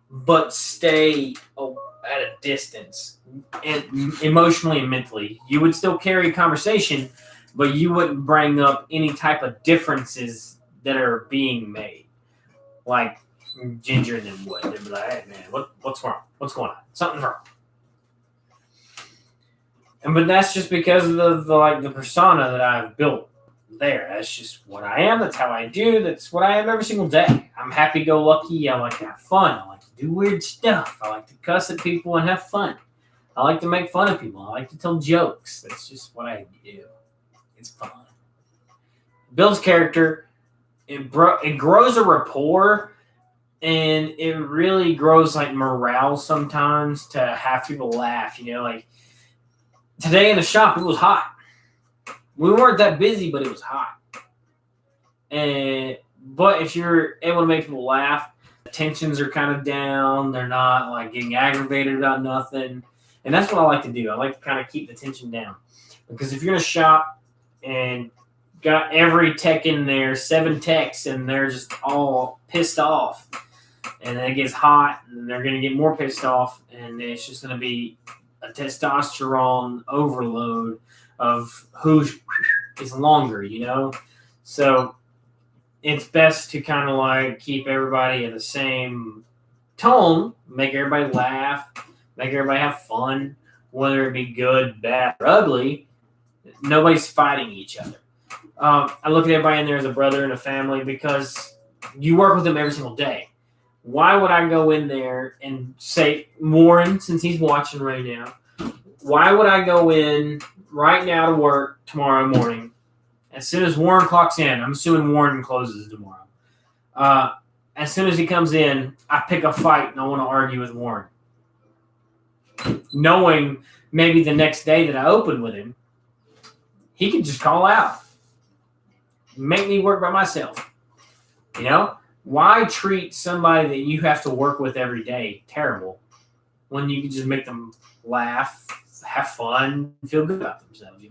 but stay at a distance, and emotionally and mentally. You would still carry a conversation, but you wouldn't bring up any type of differences that are being made. Like Ginger and them would. They'd be like, hey man, what's wrong? What's going on? Something's wrong. But that's just because of the persona that I've built there. That's just what I am. That's how I do. That's what I am every single day. I'm happy-go-lucky. I like to have fun. I like to do weird stuff. I like to cuss at people and have fun. I like to make fun of people. I like to tell jokes. That's just what I do. It's fun. It builds character. It grows a rapport, and it really grows like morale sometimes to have people laugh. Like today in the shop, it was hot. We weren't that busy, but it was hot. But if you're able to make people laugh, the tensions are kind of down. They're not like getting aggravated about nothing. And that's what I like to do. I like to kind of keep the tension down. Because if you're in a shop and got every tech in there, 7 techs, and they're just all pissed off, and then it gets hot, and they're going to get more pissed off, and it's just going to be a testosterone overload of who is longer, So it's best to kind of like keep everybody at the same tone, make everybody laugh, make everybody have fun, whether it be good, bad, or ugly. Nobody's fighting each other. I look at everybody in there as a brother and a family because you work with them every single day. Why would I go in there and say, Warren, since he's watching right now, why would I go in right now to work tomorrow morning? As soon as Warren clocks in, I'm assuming Warren closes tomorrow. As soon as he comes in, I pick a fight and I want to argue with Warren. Knowing maybe the next day that I open with him, he could just call out. Make me work by myself. Why treat somebody that you have to work with every day terrible when you can just make them laugh, have fun, feel good about themselves,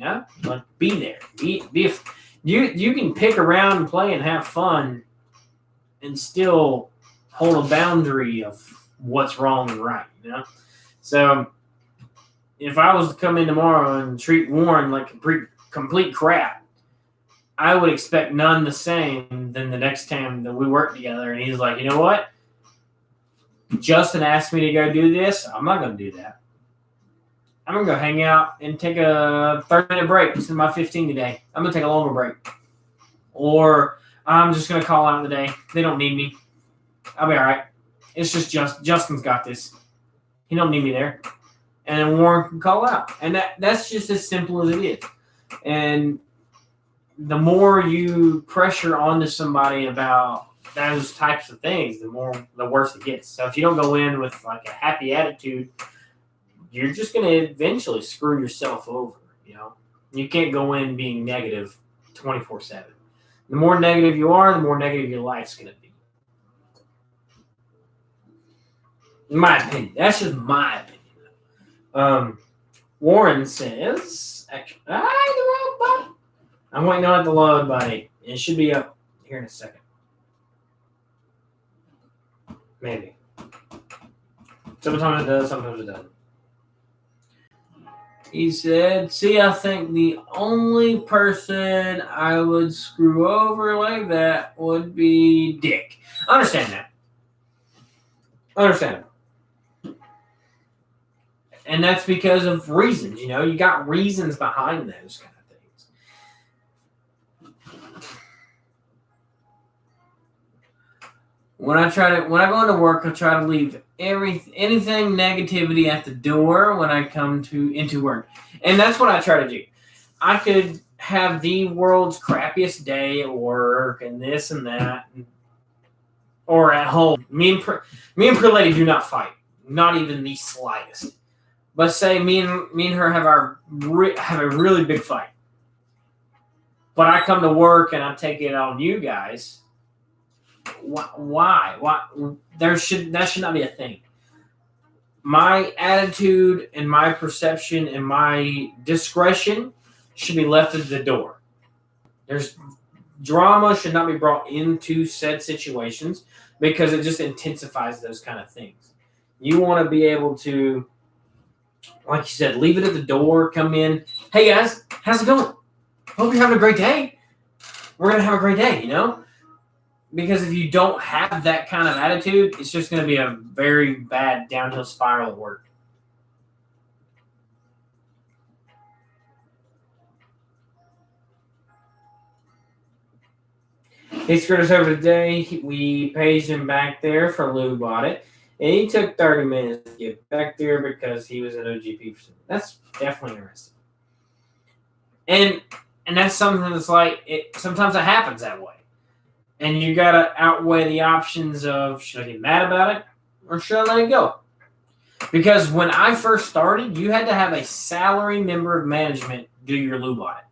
Like, be there. You can pick around and play and have fun and still hold a boundary of what's wrong and right, So if I was to come in tomorrow and treat Warren like complete crap, I would expect none the same than the next time that we work together. And he's like, you know what? Justin asked me to go do this. I'm not going to do that. I'm going to go hang out and take a 30-minute break instead of my 15 today. I'm going to take a longer break. Or I'm just going to call out today. They don't need me. I'll be all right. It's just Justin's got this. He don't need me there. And then Warren can call out. And that's just as simple as it is. And the more you pressure onto somebody about those types of things, the worse it gets. So if you don't go in with like a happy attitude, you're just going to eventually screw yourself over. You can't go in being negative 24/7. The more negative you are, the more negative your life's going to be. In my opinion, that's just my opinion. Warren says, actually, the wrong button. I'm waiting on it to load, buddy. It should be up here in a second. Maybe. Sometimes it does, sometimes it doesn't. He said, see, I think the only person I would screw over like that would be Dick. I understand that. And that's because of reasons, You got reasons behind those kind of things. When I go into work, I try to leave anything negativity at the door when I come into work. And that's what I try to do. I could have the world's crappiest day at work and this and that. or at home. Me and Pretty Lady do not fight, not even the slightest. But say me and her have a really big fight, but I come to work and I take it on you guys. Why? That should not be a thing. My attitude and my perception and my discretion should be left at the door. There's drama should not be brought into said situations because it just intensifies those kind of things. You want to be able to, like you said, leave it at the door, come in. Hey guys, how's it going? Hope you're having a great day. We're going to have a great day, Because if you don't have that kind of attitude, it's just going to be a very bad downhill spiral at work. He screwed us over today. We paged him back there for a lube audit, and he took 30 minutes to get back there because he was an OGP. That's definitely interesting. And that's something that's like, sometimes it happens that way. And you got to outweigh the options of, should I get mad about it or should I let it go? Because when I first started, you had to have a salary member of management do your lube audit.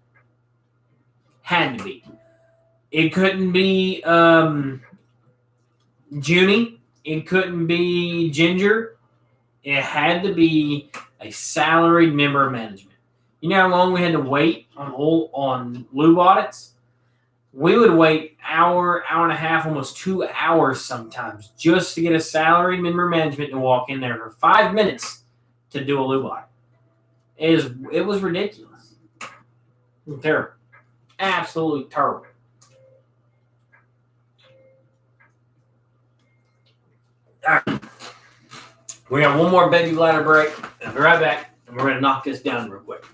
Had to be. It couldn't be Junie. It couldn't be Ginger. It had to be a salaried member of management. You know how long we had to wait on lube audits? We would wait hour and a half, almost 2 hours sometimes, just to get a salaried member of management to walk in there for 5 minutes to do a lube audit. It was ridiculous. Terrible. Absolutely terrible. All right. We got one more baby bladder break. I'll be right back, and we're going to knock this down real quick.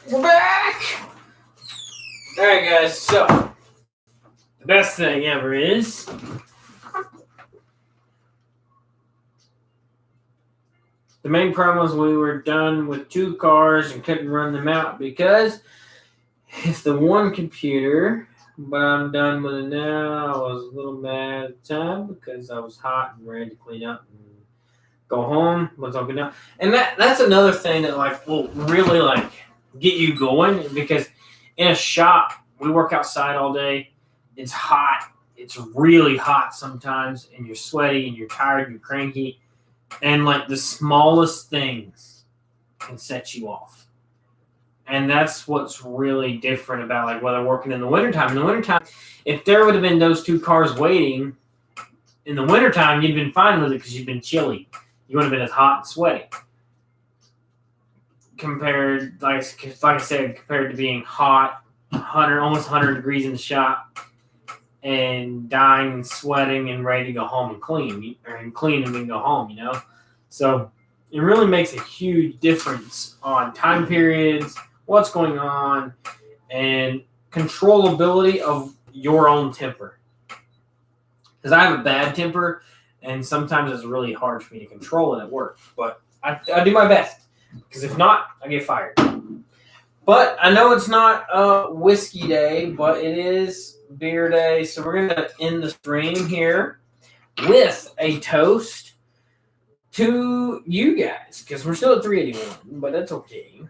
We're back! Alright guys, so the best thing ever is the main problem was we were done with 2 cars and couldn't run them out because it's the one computer, but I'm done with it now. I was a little mad at the time because I was hot and ready to clean up and go home. What's all good now? And that's another thing that will really get you going, because in a shop we work outside all day. It's hot. It's really hot sometimes, and you're sweaty and you're tired and you're cranky, and the smallest things can set you off. And that's what's really different about whether working in the wintertime. In the wintertime, if there would have been those 2 cars waiting in the wintertime, you'd been fine with it because you'd been chilly. You wouldn't have been as hot and sweaty. Compared, like I said, compared to being hot, almost 100 degrees in the shop, and dying and sweating and ready to go home and clean and then go home, So it really makes a huge difference on time periods, what's going on, and controllability of your own temper. Because I have a bad temper, and sometimes it's really hard for me to control it at work. But I do my best. Because if not, I get fired. But I know it's not whiskey day, but it is beer day. So we're going to end the stream here with a toast to you guys, because we're still at 381, but that's okay.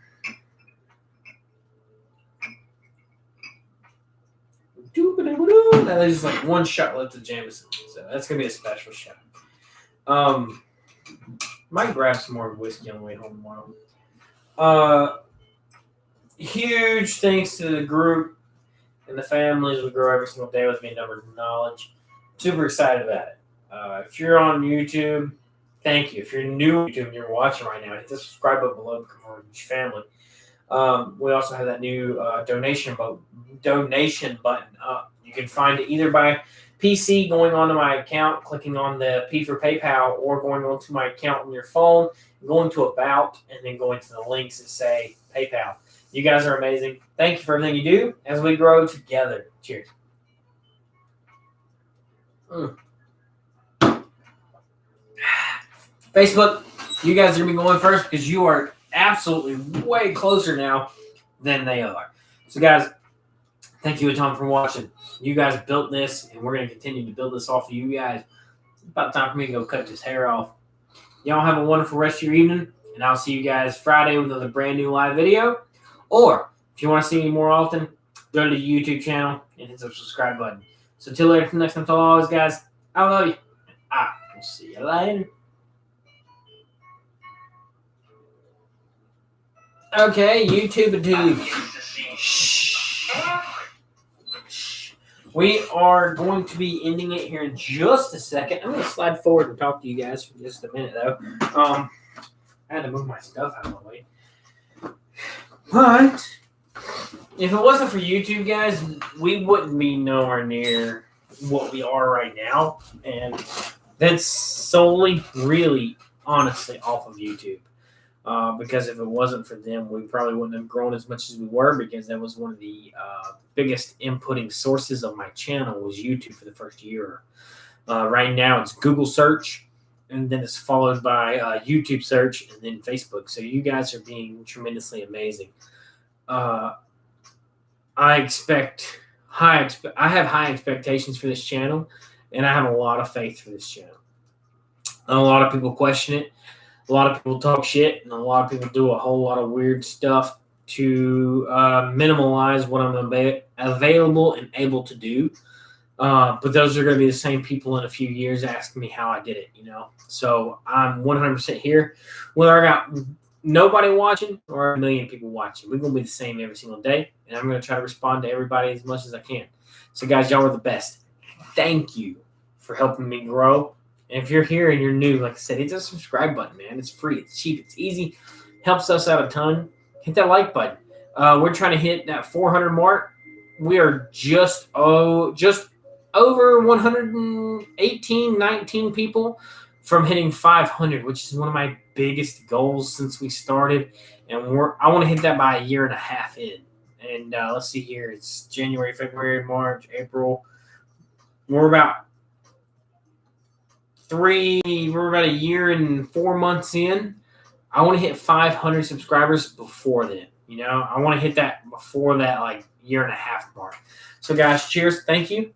Now there's like one shot left of Jameson, so that's gonna be a special shot. Might grab some more whiskey on the way home tomorrow. Huge thanks to the group and the families we grow every single day with me, numbers of knowledge. Super excited about it. If you're on YouTube, thank you. If you're new to YouTube and you're watching right now, hit the subscribe button below to become part of each family. We also have that new donation button up. You can find it either by PC, going onto my account, clicking on the P for PayPal, or going onto my account on your phone, going to About, and then going to the links that say PayPal. You guys are amazing. Thank you for everything you do as we grow together. Cheers. Facebook, you guys are going to be going first because you are absolutely way closer now than they are. So, guys, thank you a ton for watching. You guys built this, and we're going to continue to build this off of you guys. It's about time for me to go cut this hair off. Y'all have a wonderful rest of your evening, and I'll see you guys Friday with another brand new live video. Or, if you want to see me more often, go to the YouTube channel and hit the subscribe button. So, till later, next time, till always, guys, I love you. I will see you later. Okay, YouTube dude. We are going to be ending it here in just a second. I'm going to slide forward and talk to you guys for just a minute, though. I had to move my stuff out of the way. But if it wasn't for YouTube, guys, we wouldn't be nowhere near what we are right now. And that's solely, really, honestly, off of YouTube. Because if it wasn't for them, we probably wouldn't have grown as much as we were, because that was one of the biggest inputting sources of my channel was YouTube for the first year. Right now it's Google search, and then it's followed by YouTube search, and then Facebook. So you guys are being tremendously amazing. I have high expectations for this channel, and I have a lot of faith for this channel. A lot of people question it. A lot of people talk shit, and a lot of people do a whole lot of weird stuff to minimize what I'm available and able to do. But those are going to be the same people in a few years asking me how I did it, So I'm 100% here. Whether I got nobody watching or a million people watching, we're going to be the same every single day, and I'm going to try to respond to everybody as much as I can. So, guys, y'all are the best. Thank you for helping me grow. And if you're here and you're new, like I said, hit the subscribe button, man. It's free. It's cheap. It's easy. Helps us out a ton. Hit that like button. We're trying to hit that 400 mark. We are just over 118, 19 people from hitting 500, which is one of my biggest goals since we started. And I want to hit that by a year and a half in. And let's see here. It's January, February, March, April. We're about a year and 4 months in. I want to hit 500 subscribers before then. I want to hit that before that, like, year and a half mark. So, guys, cheers. Thank you.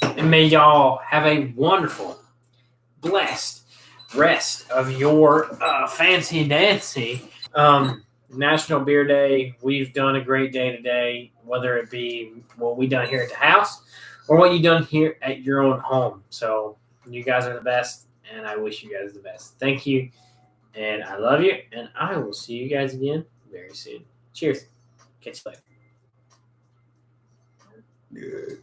And may y'all have a wonderful, blessed rest of your fancy dancy. National Beer Day. We've done a great day today, whether it be what we done here at the house or what you done here at your own home. So you guys are the best, and I wish you guys the best. Thank you, and I love you, and I will see you guys again very soon. Cheers. Catch you later. Good.